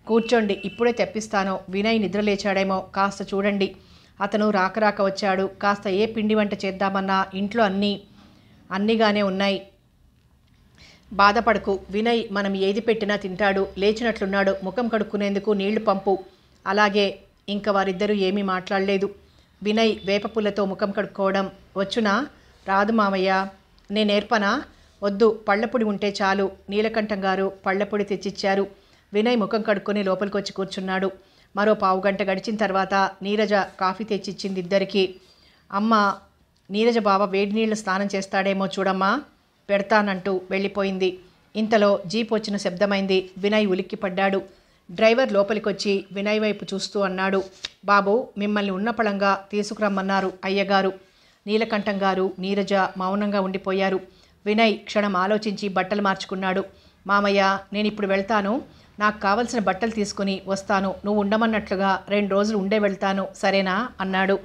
Speaker 1: కూర్చోండి, ఇప్పుడే తెప్పిస్తాను. వినయ్ నిద్రలేచాడేమో, కాస్త చూడండి. అతను రాక వచ్చాడు. కాస్త ఏ పిండి వంట చేద్దామన్నా ఇంట్లో అన్నీగానే ఉన్నాయి. బాధపడకు వినయ్, మనం ఏది పెట్టినా తింటాడు. లేచినట్లున్నాడు. ముఖం కడుక్కునేందుకు నీళ్లు పంపు. అలాగే. ఇంక వారిద్దరూ ఏమీ మాట్లాడలేదు. వినయ్ వేపపుల్లతో ముఖం కడుక్కోవడం వచ్చునా? రాదు మామయ్య. నేర్పనా? వద్దు, పళ్ళపొడి ఉంటే చాలు. నీలకంఠం గారు పళ్ళపొడి తెచ్చిచ్చారు. వినయ్ ముఖం కడుక్కొని లోపలికి వచ్చి కూర్చున్నాడు. మరో పావుగంట గడిచిన తర్వాత నీరజ కాఫీ తెచ్చిచ్చింది ఇద్దరికి. అమ్మ, నీరజ బావ వేడి నీళ్లు స్నానం చేస్తాడేమో చూడమ్మా, పెడతానంటూ వెళ్ళిపోయింది. ఇంతలో జీప్ వచ్చిన శబ్దమైంది. వినయ్ ఉలిక్కిపడ్డాడు. డ్రైవర్ లోపలికొచ్చి వినయ్ వైపు చూస్తూ అన్నాడు, బాబు, మిమ్మల్ని ఉన్నపళంగా తీసుకురమ్మన్నారు అయ్యగారు. నీలకంఠం గారు, నీరజ మౌనంగా ఉండిపోయారు. వినయ్ క్షణం ఆలోచించి బట్టలు మార్చుకున్నాడు. మామయ్య, నేనిప్పుడు వెళ్తాను. నాకు కావలసిన బట్టలు తీసుకుని వస్తాను. నువ్వు ఉండమన్నట్లుగా 2 రోజులు ఉండే వెళ్తాను, సరేనా అన్నాడు.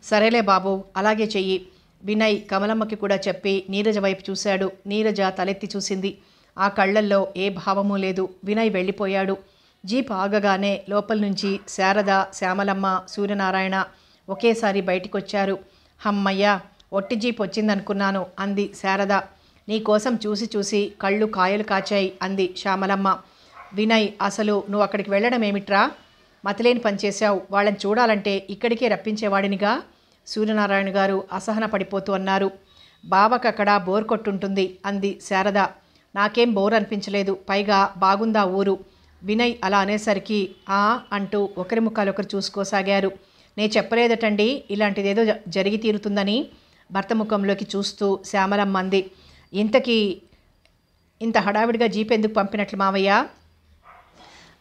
Speaker 1: సరేలే బాబు, అలాగే చెయ్యి. వినయ్ కమలమ్మకి కూడా చెప్పి నీరజ వైపు చూశాడు. నీరజ తలెత్తి చూసింది. ఆ కళ్ళల్లో ఏ భావమూ లేదు. వినయ్ వెళ్ళిపోయాడు. జీప్ ఆగగానే లోపల నుంచి శారద, శ్యామలమ్మ, సూర్యనారాయణ ఒకేసారి బయటికొచ్చారు. హమ్మయ్య, ఒట్టి జీప్ వచ్చిందనుకున్నాను అంది శారద. నీకోసం చూసి కళ్ళు కాయలు కాచాయి అంది శ్యామలమ్మ. వినయ్, అసలు నువ్వు అక్కడికి వెళ్ళడం ఏమిట్రా? మతిలేని పనిచేశావు. వాళ్ళని చూడాలంటే ఇక్కడికే రప్పించేవాడినిగా సూర్యనారాయణ గారు అసహన పడిపోతూ అన్నారు. బావకక్కడ బోర్ కొట్టుంటుంది అంది శారద. నాకేం బోర్ అనిపించలేదు. పైగా బాగుందా ఊరు? వినయ్ అలా అనేసరికి ఆ అంటూ ఒకరి ముఖాలొకరు చూసుకోసాగారు. నే చెప్పలేదటండి ఇలాంటిదేదో జరిగి తీరుతుందని భర్త ముఖంలోకి చూస్తూ శ్యామలమ్మ అంది. ఇంత హడావిడిగా జీప్ ఎందుకు పంపినట్లు మావయ్య?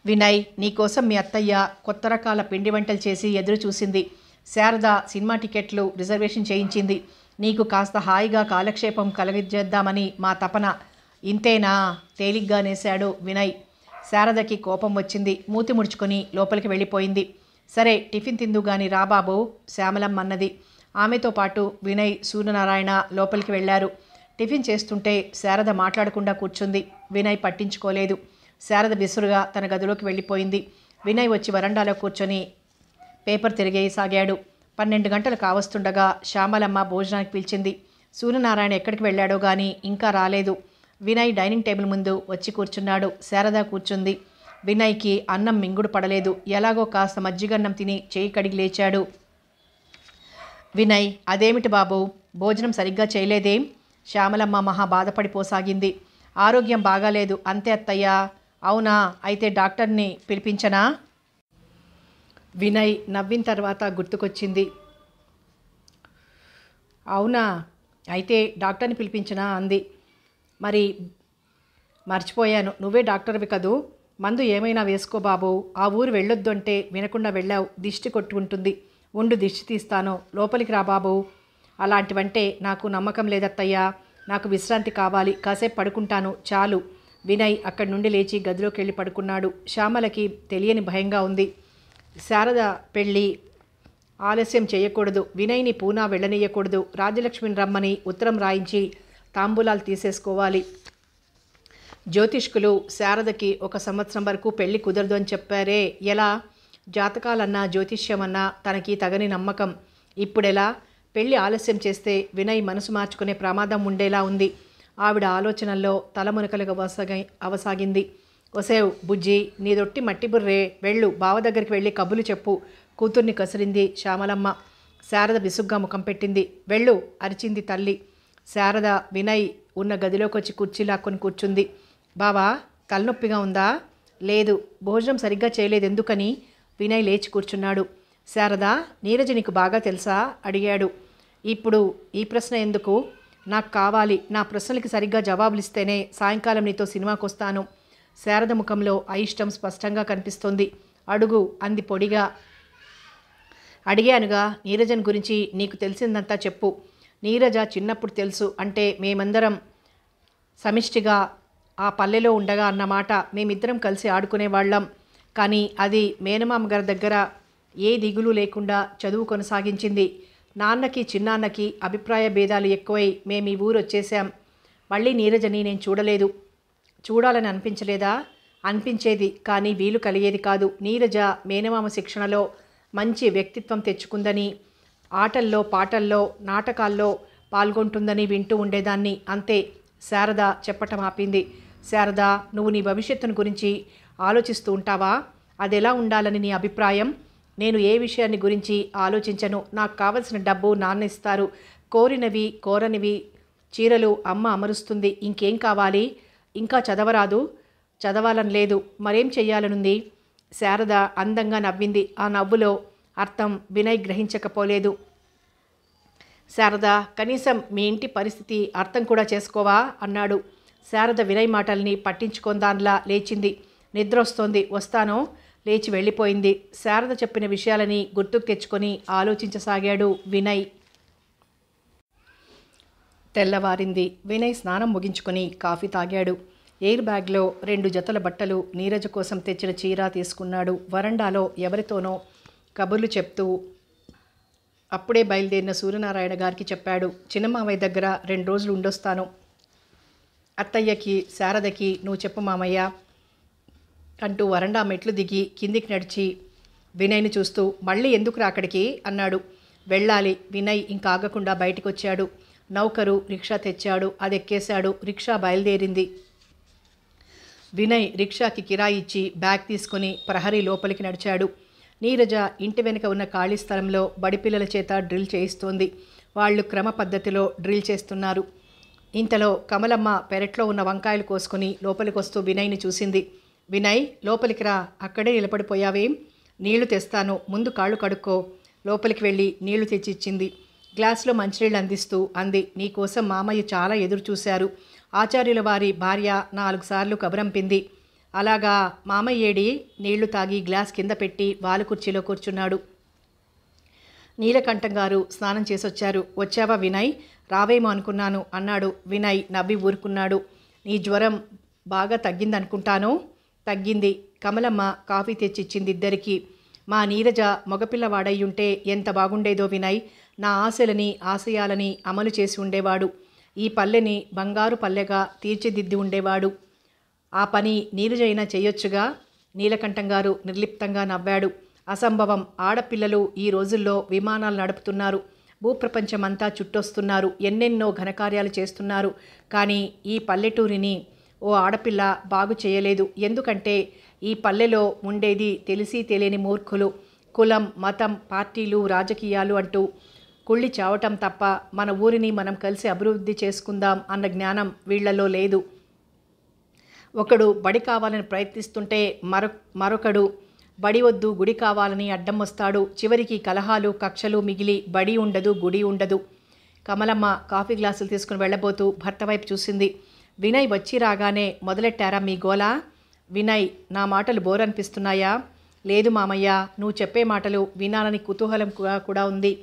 Speaker 1: వినయ్, నీకోసం మీ అత్తయ్య కొత్త రకాల పిండి వంటలు చేసి ఎదురు చూసింది. శారద సినిమా టికెట్లు రిజర్వేషన్ చేయించింది. నీకు కాస్త హాయిగా కాలక్షేపం కలిగించేద్దామని మా తపన. ఇంతేనా? తేలిగ్గా నేశాడు వినయ్. శారదకి కోపం వచ్చింది. మూతి ముడుచుకొని లోపలికి వెళ్ళిపోయింది. సరే, టిఫిన్ తిందు గాని రా బాబు, శ్యామలమ్మ అన్నది. ఆమెతో పాటు వినయ్, సూర్యనారాయణ లోపలికి వెళ్లారు. టిఫిన్ చేస్తుంటే శారద మాట్లాడకుండా కూర్చుంది. వినయ్ పట్టించుకోలేదు. శారద విసురుగా తన గదిలోకి వెళ్ళిపోయింది. వినయ్ వచ్చి వరండాలో కూర్చొని పేపర్ తిరిగేయసాగాడు. 12 గంటలు కావస్తుండగా శ్యామలమ్మ భోజనానికి పిలిచింది. సూర్యనారాయణ ఎక్కడికి వెళ్ళాడో గాని ఇంకా రాలేదు. వినయ్ డైనింగ్ టేబుల్ ముందు వచ్చి కూర్చున్నాడు. శారద కూర్చుంది. వినయ్కి అన్నం మింగుడు పడలేదు. ఎలాగో కాస్త మజ్జిగన్నం తిని చేయి కడిగి లేచాడు. వినయ్, అదేమిటి బాబు, భోజనం సరిగ్గా చేయలేదేం? శ్యామలమ్మ మహా బాధపడిపోసాగింది. ఆరోగ్యం బాగాలేదు అంతే అత్తయ్య. అవునా? అయితే డాక్టర్ని పిలిపించనా? వినయ్ నవ్విన తర్వాత గుర్తుకొచ్చింది. అవునా, అయితే డాక్టర్ని పిలిపించనా అంది. మరి మర్చిపోయాను, నువ్వే డాక్టర్వి కదూ. మందు ఏమైనా వేసుకో బాబు. ఆ ఊరు వెళ్ళొద్దు అంటే వినకుండా వెళ్ళావు. దిష్టి కొట్టుకుంటుంది. ఉండు, దిష్టి తీస్తాను. లోపలికి రా బాబు. అలాంటివంటే నాకు నమ్మకం లేదత్తయ్యా. నాకు విశ్రాంతి కావాలి. కాసేపు పడుకుంటాను చాలు. వినయ్ అక్కడి నుండి లేచి గదిలోకి వెళ్ళి పడుకున్నాడు. శ్యామలకి తెలియని భయంగా ఉంది. శారద పెళ్ళి ఆలస్యం చేయకూడదు. వినయ్ని పూనా వెళ్ళనీయకూడదు. రాజలక్ష్మిని రమ్మని ఉత్తరం రాయించి తాంబూలాలు తీసేసుకోవాలి. జ్యోతిష్కులు శారదకి 1 సంవత్సరం వరకు పెళ్లి కుదరదు అని చెప్పారే. ఎలా? జాతకాలన్నా జ్యోతిష్యమన్నా తనకి తగని నమ్మకం. ఇప్పుడెలా? పెళ్లి ఆలస్యం చేస్తే వినయ్ మనసు మార్చుకునే ప్రమాదం ఉండేలా ఉంది. ఆవిడ ఆలోచనల్లో తలమునకలుగా అవసాగింది. ఒసేవ్ బుజ్జి, నీదొట్టి మట్టి బుర్రే. వెళ్ళు, బావ దగ్గరికి వెళ్ళి కబులు చెప్పు. కూతుర్ని కసిరింది శ్యామలమ్మ. శారద విసుగ్గా ముఖం పెట్టింది. వెళ్ళు అరిచింది తల్లి. శారద వినయ్ ఉన్న గదిలోకి వచ్చి కుర్చీ లాక్కొని కూర్చుంది. బావా, తలనొప్పిగా ఉందా? లేదు, భోజనం సరిగ్గా చేయలేదు ఎందుకని? వినయ్ లేచి కూర్చున్నాడు. శారద, నీరజ నీకు బాగా తెలుసా అడిగాడు. ఇప్పుడు ఈ ప్రశ్న ఎందుకు? నాకు కావాలి. నా ప్రశ్నలకి సరిగ్గా జవాబులు ఇస్తేనే సాయంకాలం నీతో సినిమాకి వస్తాను. శారద ముఖంలో అయిష్టం స్పష్టంగా కనిపిస్తోంది. అడుగు అంది పొడిగా. అడిగానుగా, నీరజన్ గురించి నీకు తెలిసిందంతా చెప్పు. నీరజ చిన్నప్పుడు తెలుసు అంటే మేమందరం సమిష్టిగా ఆ పల్లెలో ఉండగా అన్నమాట. మేమిద్దరం కలిసి ఆడుకునేవాళ్ళం. కానీ అది మేనమామ గారి దగ్గర ఏ దిగులు లేకుండా చదువు కొనసాగించింది. నాన్నకి చిన్నాన్నకి అభిప్రాయ భేదాలు ఎక్కువై మేము ఈ ఊరు వచ్చేసాం. మళ్ళీ నీరజని నేను చూడలేదు. చూడాలని అనిపించలేదా? అనిపించేది, కానీ వీలు కలిగేది కాదు. నీరజ మేనమామ శిక్షణలో మంచి వ్యక్తిత్వం తెచ్చుకుందని, ఆటల్లో పాటల్లో నాటకాల్లో పాల్గొంటుందని వింటూ ఉండేదాన్ని. అంతే. శారద చెప్పటం ఆపింది. శారద, నువ్వు నీ భవిష్యత్తును గురించి ఆలోచిస్తూ ఉంటావా? అదెలా ఉండాలని నీ అభిప్రాయం? నేను ఏ విషయాన్ని గురించి ఆలోచించను. నాకు కావలసిన డబ్బు నాన్న ఇస్తారు. కోరినవి కోరనివి చీరలు అమ్మ అమరుస్తుంది. ఇంకేం కావాలి? ఇంకా చదవరాదు? చదవాలని లేదు. మరేం చెయ్యాలనుంది? శారద అందంగా నవ్వింది. ఆ నవ్వులో అర్థం వినయ్ గ్రహించకపోలేదు. శారద, కనీసం మీ ఇంటి పరిస్థితి అర్థం కూడా చేసుకోవా అన్నాడు. శారద వినయ్ మాటల్ని పట్టించుకోందాన్లా లేచింది. నిద్ర వస్తోంది, వస్తానో. లేచి వెళ్ళిపోయింది. శారద చెప్పిన విషయాలని గుర్తుకు తెచ్చుకొని ఆలోచించసాగాడు వినయ్. తెల్లవారింది. వినయ్ స్నానం ముగించుకొని కాఫీ తాగాడు. ఎయిర్ బ్యాగ్లో 2 జతల బట్టలు, నీరజ కోసం తెచ్చిన చీర తీసుకున్నాడు. వరండాలో ఎవరితోనో కబుర్లు చెప్తూ అప్పుడే బయలుదేరిన సూర్యనారాయణ గారికి చెప్పాడు. చిన్నమామయ్య దగ్గర 2 రోజులు ఉండొస్తాను. అత్తయ్యకి శారదకి నువ్వు చెప్పు మామయ్య అంటూ వరండా మెట్లు దిగి కిందికి నడిచి వినయ్ని చూస్తూ, మళ్ళీ ఎందుకురా అక్కడికి అన్నాడు. వెళ్ళాలి. వినయ్ ఇంకాగకుండా బయటికి వచ్చాడు. నౌకరు రిక్షా తెచ్చాడు. అది ఎక్కేశాడు. రిక్షా బయలుదేరింది. వినయ్ రిక్షాకి కిరాయి ఇచ్చి బ్యాగ్ తీసుకుని ప్రహరీ లోపలికి నడిచాడు. నీరజ ఇంటి వెనుక ఉన్న ఖాళీ స్థలంలో బడిపిల్లల చేత డ్రిల్ చేయిస్తోంది. వాళ్ళు క్రమ పద్ధతిలో డ్రిల్ చేస్తున్నారు. ఇంతలో కమలమ్మ పెరట్లో ఉన్న వంకాయలు కోసుకుని లోపలికి వస్తూ వినయ్ని చూసింది. వినయ్, లోపలికి రా. అక్కడే నిలబడిపోయావేం? నీళ్లు తెస్తాను, ముందు కాళ్ళు కడుక్కో. లోపలికి వెళ్ళి నీళ్లు తెచ్చిచ్చింది. గ్లాసులో మంచినీళ్ళు అందిస్తూ అంది, నీకోసం మామయ్య చాలా ఎదురు చూశారు. ఆచార్యుల వారి భార్య 4 సార్లు కబురంపింది. అలాగా, మామయ్య ఏడి? నీళ్లు తాగి గ్లాస్ కింద పెట్టి వాలు కుర్చీలో కూర్చున్నాడు. నీలకంఠం గారు స్నానం చేసొచ్చారు. వచ్చావా వినయ్? రావేమో అనుకున్నాను అన్నాడు. వినయ్ నవ్వి ఊరుకున్నాడు. నీ జ్వరం బాగా తగ్గిందనుకుంటాను. తగ్గింది. కమలమ్మ కాఫీ తెచ్చిచ్చింది ఇద్దరికి. మా నీరజ మగపిల్లవాడయ్యుంటే ఎంత బాగుండేదో వినయ్. నా ఆశలని ఆశయాలని అమలు చేసి ఉండేవాడు. ఈ పల్లెని బంగారు పల్లెగా తీర్చిదిద్ది ఉండేవాడు. ఆ పని నీరజైనా చేయొచ్చుగా. నీలకంఠం గారు నిర్లిప్తంగా నవ్వాడు. అసంభవం. ఆడపిల్లలు ఈ రోజుల్లో విమానాలు నడుపుతున్నారు. భూప్రపంచమంతా చుట్టొస్తున్నారు. ఎన్నెన్నో ఘనకార్యాలు చేస్తున్నారు. కానీ ఈ పల్లెటూరిని ఓ ఆడపిల్ల బాగు చేయలేదు. ఎందుకంటే ఈ పల్లెలో ఉండేది తెలిసి తెలియని మూర్ఖులు. కులం, మతం, పార్టీలు, రాజకీయాలు అంటూ కుళ్ళి చావటం తప్ప మన ఊరిని మనం కలిసి అభివృద్ధి చేసుకుందాం అన్న జ్ఞానం వీళ్లలో లేదు. ఒకడు బడి కావాలని ప్రయత్నిస్తుంటే మరొకడు బడి వద్దు గుడి కావాలని అడ్డం వస్తాడు. చివరికి కలహాలు కక్షలు మిగిలి బడి ఉండదు, గుడి ఉండదు. కమలమ్మ కాఫీ గ్లాసులు తీసుకుని వెళ్ళబోతూ భర్త వైపు చూసింది. వినయ్ వచ్చి రాగానే మొదలెట్టారా మీ గోలా? వినయ్, నా మాటలు బోర్ అనిపిస్తున్నాయా? లేదు మామయ్య, నువ్వు చెప్పే మాటలు వినాలని కుతూహలం కూడా ఉంది.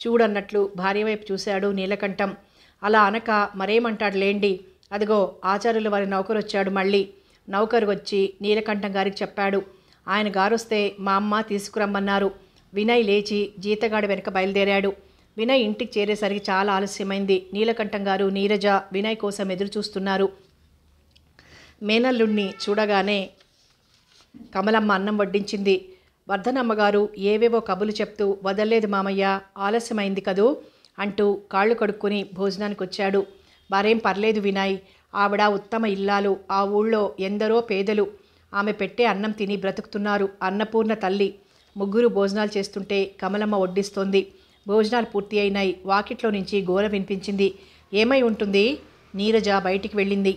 Speaker 1: చూడన్నట్లు భార్య వైపు చూశాడు నీలకంఠం. అలా అనక మరేమంటాడు లేండి. అదిగో ఆచార్యుల వారి నౌకరు వచ్చాడు మళ్ళీ. నౌకరు వచ్చి నీలకంఠం గారికి చెప్పాడు. ఆయన గారొస్తే మా అమ్మ తీసుకురమ్మన్నారు. వినయ్ లేచి జీతగాడి వెనక బయలుదేరాడు. వినయ్ ఇంటికి చేరేసరికి చాలా ఆలస్యమైంది. నీలకంఠం గారు, నీరజ వినయ్ కోసం ఎదురు చూస్తున్నారు. మేనల్లుణ్ణి చూడగానే కమలమ్మ అన్నం వడ్డించింది. వర్ధనమ్మగారు ఏవేవో కబులు చెప్తూ, వదల్లేదు మామయ్య, ఆలస్యమైంది కదూ అంటూ కాళ్ళు కడుక్కొని భోజనానికి వచ్చాడు. మరేం పర్లేదు వినయ్, ఆవిడ ఉత్తమ ఇల్లాలు. ఆ ఊళ్ళో ఎందరో పేదలు ఆమె పెట్టే అన్నం తిని బ్రతుకుతున్నారు. అన్నపూర్ణ తల్లి. ముగ్గురు భోజనాలు చేస్తుంటే కమలమ్మ వడ్డిస్తోంది. భోజనాలు పూర్తి అయినాయి. వాకిట్లో నుంచి గోల వినిపించింది. ఏమై ఉంటుంది? నీరజ బయటికి వెళ్ళింది.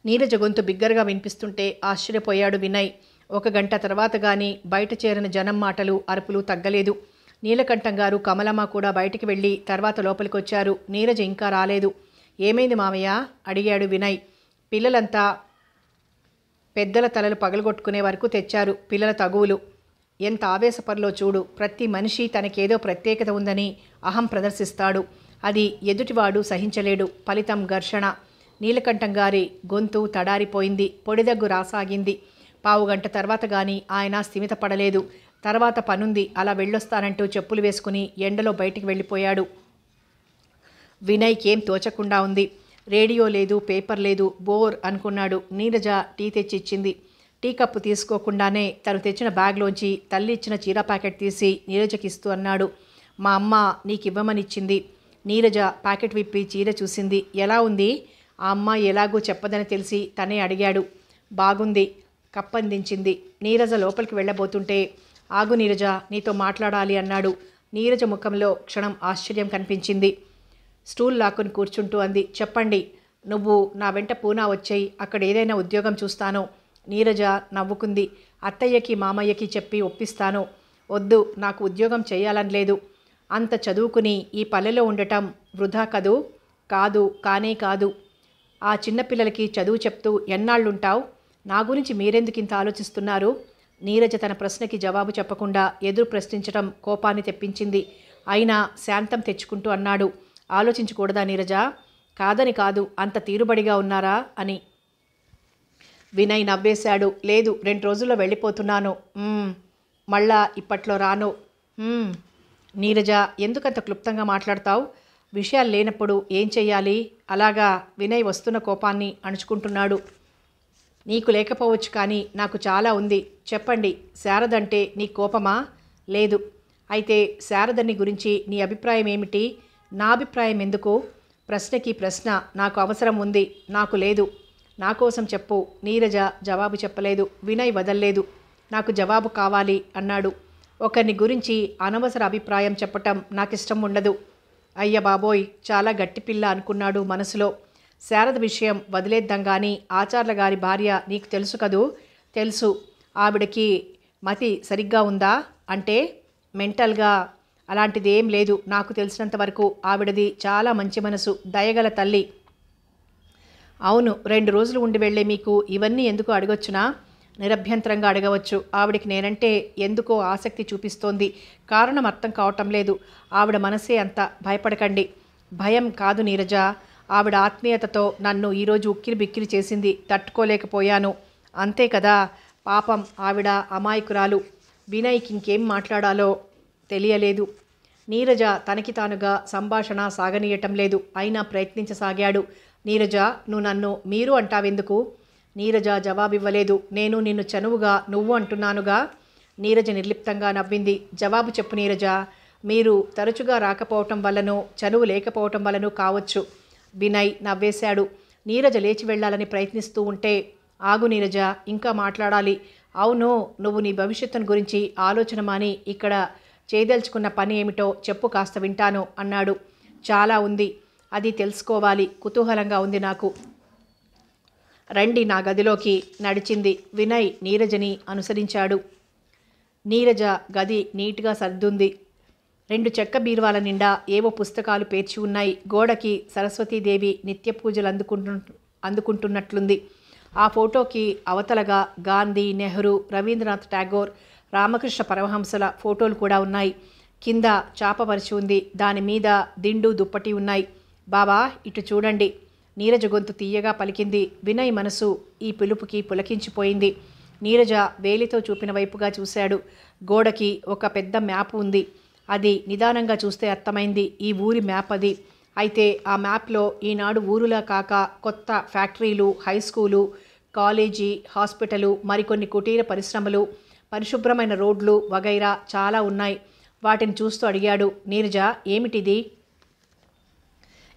Speaker 1: నీరజ గొంతు బిగ్గరగా వినిపిస్తుంటే ఆశ్చర్యపోయాడు వినయ్. 1 గంట తర్వాత గాని బయట చేరిన జనం మాటలు అరుపులు తగ్గలేదు. నీలకంఠం గారు కమలమ్మ కూడా బయటికి వెళ్ళి తర్వాత లోపలికొచ్చారు. నీరజ ఇంకా రాలేదు. ఏమైంది మామయ్య అడిగాడు వినయ్. పిల్లలంతా పెద్దల తలలు పగలగొట్టుకునే వరకు తెచ్చారు పిల్లల తగువులు. ఎంత ఆవేశపరలో చూడు. ప్రతి మనిషి తనకేదో ప్రత్యేకత ఉందని అహం ప్రదర్శిస్తాడు. అది ఎదుటివాడు సహించలేడు. ఫలితం ఘర్షణ. నీలకంఠం గారి గొంతు తడారిపోయింది. పొడిదగ్గు రాసాగింది. 1/2 గంట తర్వాత గాని ఆయన స్థిమితపడలేదు. తర్వాత పనుంది, అలా వెళ్ళొస్తానంటూ చెప్పులు వేసుకుని ఎండలో బయటికి వెళ్ళిపోయాడు. వినయ్కేం తోచకుండా ఉంది. రేడియో లేదు, పేపర్ లేదు. బోర్ అనుకున్నాడు. నీరజ టీ తెచ్చిచ్చింది. టీ కప్పు తీసుకోకుండానే తను తెచ్చిన బ్యాగ్లోంచి తల్లి ఇచ్చిన చీర ప్యాకెట్ తీసి నీరజకిస్తూ అన్నాడు. మా అమ్మ నీకివ్వమనిచ్చింది. నీరజ ప్యాకెట్ విప్పి చీర చూసింది. ఎలా ఉంది? ఆ అమ్మాయి ఎలాగూ చెప్పదని తెలిసి తనే అడిగాడు. బాగుంది, కప్పందించింది. నీరజ లోపలికి వెళ్ళబోతుంటే ఆగు నీరజ, నీతో మాట్లాడాలి అన్నాడు. నీరజ ముఖంలో క్షణం ఆశ్చర్యం కనిపించింది. స్టూల్ లాక్కుని కూర్చుంటూ అంది. చెప్పండి. నువ్వు నా వెంట పూనా వచ్చేయి, అక్కడ ఏదైనా ఉద్యోగం చూస్తాను. నీరజ నవ్వుకుంది. అత్తయ్యకి మామయ్యకి చెప్పి ఒప్పిస్తాను. వద్దు, నాకు ఉద్యోగం చేయాలని లేదు. అంత చదువుకుని ఈ పల్లెలో ఉండటం వృధా కదూ? కాదు, కానే కాదు. ఆ చిన్నపిల్లలకి చదువు చెప్తూ ఎన్నాళ్ళుంటావు? నా గురించి మీరెందుకు ఇంత ఆలోచిస్తున్నారు? నీరజ తన ప్రశ్నకి జవాబు చెప్పకుండా ఎదురు ప్రశ్నించటం కోపాన్ని తెప్పించింది. అయినా శాంతం తెచ్చుకుంటూ అన్నాడు. ఆలోచించకూడదా నీరజ? కాదని కాదు, అంత తీరుబడిగా ఉన్నారా అని. వినయ్ నవ్వేశాడు. లేదు, 2 రోజుల్లో వెళ్ళిపోతున్నాను. మళ్ళా ఇప్పట్లో రాను. నీరజ, ఎందుకంత క్లుప్తంగా మాట్లాడతావు? విషయాలు లేనప్పుడు ఏం చెయ్యాలి? అలాగా వినయ్ వస్తున్న కోపాన్ని అణుచుకుంటున్నాడు. నీకు లేకపోవచ్చు, కానీ నాకు చాలా ఉంది. చెప్పండి. శారదంటే నీ కోపమా? లేదు. అయితే శారదని గురించి నీ అభిప్రాయం ఏమిటి? నా అభిప్రాయం ఎందుకు? ప్రశ్నకి ప్రశ్న. నాకు అవసరం ఉంది, నాకు లేదు. నా కోసం చెప్పు. నీరజ జవాబు చెప్పలేదు. వినయ్ వదల్లేదు. నాకు జవాబు కావాలి అన్నాడు. ఒకరిని గురించి అనవసర అభిప్రాయం చెప్పటం నాకిష్టం ఉండదు. అయ్య బాబోయ్, చాలా గట్టి పిల్ల అనుకున్నాడు మనసులో. శారద విషయం వదిలేద్దాం కానీ ఆచార్ల గారి భార్య నీకు తెలుసు కదూ? తెలుసు. ఆవిడకి మతి సరిగ్గా ఉందా? అంటే మెంటల్గా అలాంటిదేం లేదు. నాకు తెలిసినంత వరకు ఆవిడది చాలా మంచి మనసు, దయగల తల్లి. అవును, 2 రోజులు ఉండి వెళ్ళే మీకు ఇవన్నీ ఎందుకు అడగొచ్చునా? నిరభ్యంతరంగా అడగవచ్చు. ఆవిడికి నేనంటే ఎందుకో ఆసక్తి చూపిస్తోంది. కారణం అర్థం కావటం లేదు. ఆవిడ మనసే అంత. భయపడకండి. భయం కాదు నీరజ, ఆవిడ ఆత్మీయతతో నన్ను ఈరోజు ఉక్కిరి బిక్కిరి చేసింది. తట్టుకోలేకపోయాను. అంతే కదా. పాపం ఆవిడ అమాయకురాలు. వినయ్కి ఇంకేం మాట్లాడాలో తెలియలేదు. నీరజ తనకి తానుగా సంభాషణ సాగనీయటం లేదు. అయినా ప్రయత్నించసాగాడు. నీరజ, నువ్వు నన్ను మీరు అంటావెందుకు? నీరజ జవాబివ్వలేదు. నేను నిన్ను చనువుగా నువ్వు అంటున్నానుగా. నీరజ నిర్లిప్తంగా నవ్వింది. జవాబు చెప్పు నీరజ. మీరు తరచుగా రాకపోవటం వల్లనూ చనువు లేకపోవటం వల్లనూ కావచ్చు. వినయ్ నవ్వేశాడు. నీరజ లేచి వెళ్ళాలని ప్రయత్నిస్తూ ఉంటే ఆగు నీరజ, ఇంకా మాట్లాడాలి. అవును, నువ్వు నీ భవిష్యత్తును గురించి ఆలోచన మాని ఇక్కడ చేయదలుచుకున్న పని ఏమిటో చెప్పు, కాస్త వింటాను అన్నాడు. చాలా ఉంది, అది తెలుసుకోవాలి. కుతూహలంగా ఉంది నాకు. రండి నా గదిలోకి నడిచింది. వినయ్ నీరజని అనుసరించాడు. నీరజ గది నీట్గా సర్దుంది. 2 చెక్క బీరువాల నిండా ఏవో పుస్తకాలు పేర్చి ఉన్నాయి. గోడకి సరస్వతీదేవి నిత్య పూజలు అందుకుంటున్నట్లుంది. ఆ ఫోటోకి అవతలగా గాంధీ, నెహ్రూ, రవీంద్రనాథ్ ఠాగూర్, రామకృష్ణ పరమహంసల ఫోటోలు కూడా ఉన్నాయి. కింద చాపపరిచి ఉంది. దాని మీద దిండు దుప్పటి ఉన్నాయి. బావా, ఇటు చూడండి. నీరజ గొంతు తీయగా పలికింది. వినయ్ మనసు ఈ పిలుపుకి పులకించిపోయింది. నీరజ వేలితో చూపిన వైపుగా చూశాడు. గోడకి ఒక పెద్ద మ్యాప్ ఉంది. అది నిదానంగా చూస్తే అర్థమైంది. ఈ ఊరి మ్యాప్ అది. అయితే ఆ మ్యాప్లో ఈనాడు ఊరులా కాక కొత్త ఫ్యాక్టరీలు, హై స్కూలు, కాలేజీ, హాస్పిటలు, మరికొన్ని కుటీర పరిశ్రమలు, పరిశుభ్రమైన రోడ్లు వగైరా చాలా ఉన్నాయి. వాటిని చూస్తూ అడిగాడు. నీరజ, ఏమిటిది?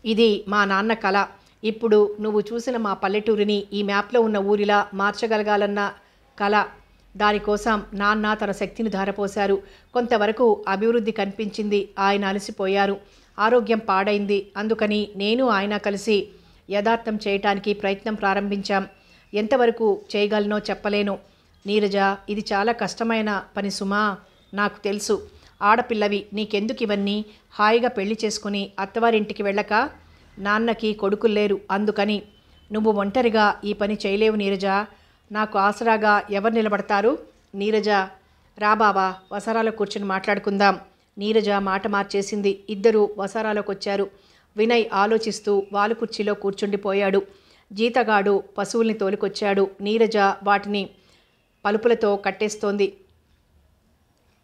Speaker 1: ఇది మా నాన్న కళ. ఇప్పుడు నువ్వు చూసిన మా పల్లెటూరిని ఈ మ్యాప్లో ఉన్న ఊరిలా మార్చగలగాలన్న కళ. దానికోసం నాన్న తన శక్తిని ధారపోశారు. కొంతవరకు అభివృద్ధి కనిపించింది. ఆయన అలసిపోయారు. ఆరోగ్యం పాడైంది. అందుకని నేను ఆయన కలిసి యథార్థం చేయటానికి ప్రయత్నం ప్రారంభించాం. ఎంతవరకు చేయగలనో చెప్పలేను. నీరజ, ఇది చాలా కష్టమైన పని సుమా. నాకు తెలుసు. ఆడపిల్లవి, నీకెందుకు ఇవన్నీ? హాయిగా పెళ్లి చేసుకుని అత్తవారింటికి వెళ్ళక? నాన్నకి కొడుకులు లేరు, అందుకని. నువ్వు ఒంటరిగా ఈ పని చేయలేవు నీరజ. నాకు ఆసరాగా ఎవరు నిలబడతారు? నీరజ, రా బావా, వసారాలో కూర్చుని మాట్లాడుకుందాం. నీరజ మాట మార్చేసింది. ఇద్దరూ వసారాలోకి వచ్చారు. వినయ్ ఆలోచిస్తూ వాలు కుర్చీలో కూర్చుండిపోయాడు. జీతగాడు పశువుల్ని తోలుకొచ్చాడు. నీరజ వాటిని పలుపులతో కట్టేస్తోంది.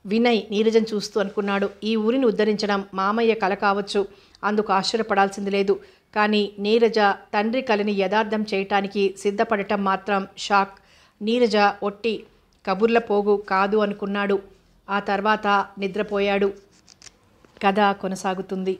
Speaker 1: వినయ్ నీరజను చూస్తూ అనుకున్నాడు, ఈ ఊరిని ఉద్ధరించడం మామయ్య కల కావచ్చు, అందుకు ఆశ్చర్యపడాల్సింది లేదు. కానీ నీరజ తండ్రి కలని యథార్థం చేయటానికి సిద్ధపడటం మాత్రం షాక్. నీరజ ఒట్టి కబుర్ల పోగు కాదు అనుకున్నాడు. ఆ తర్వాత నిద్రపోయాడు. కథ కొనసాగుతుంది.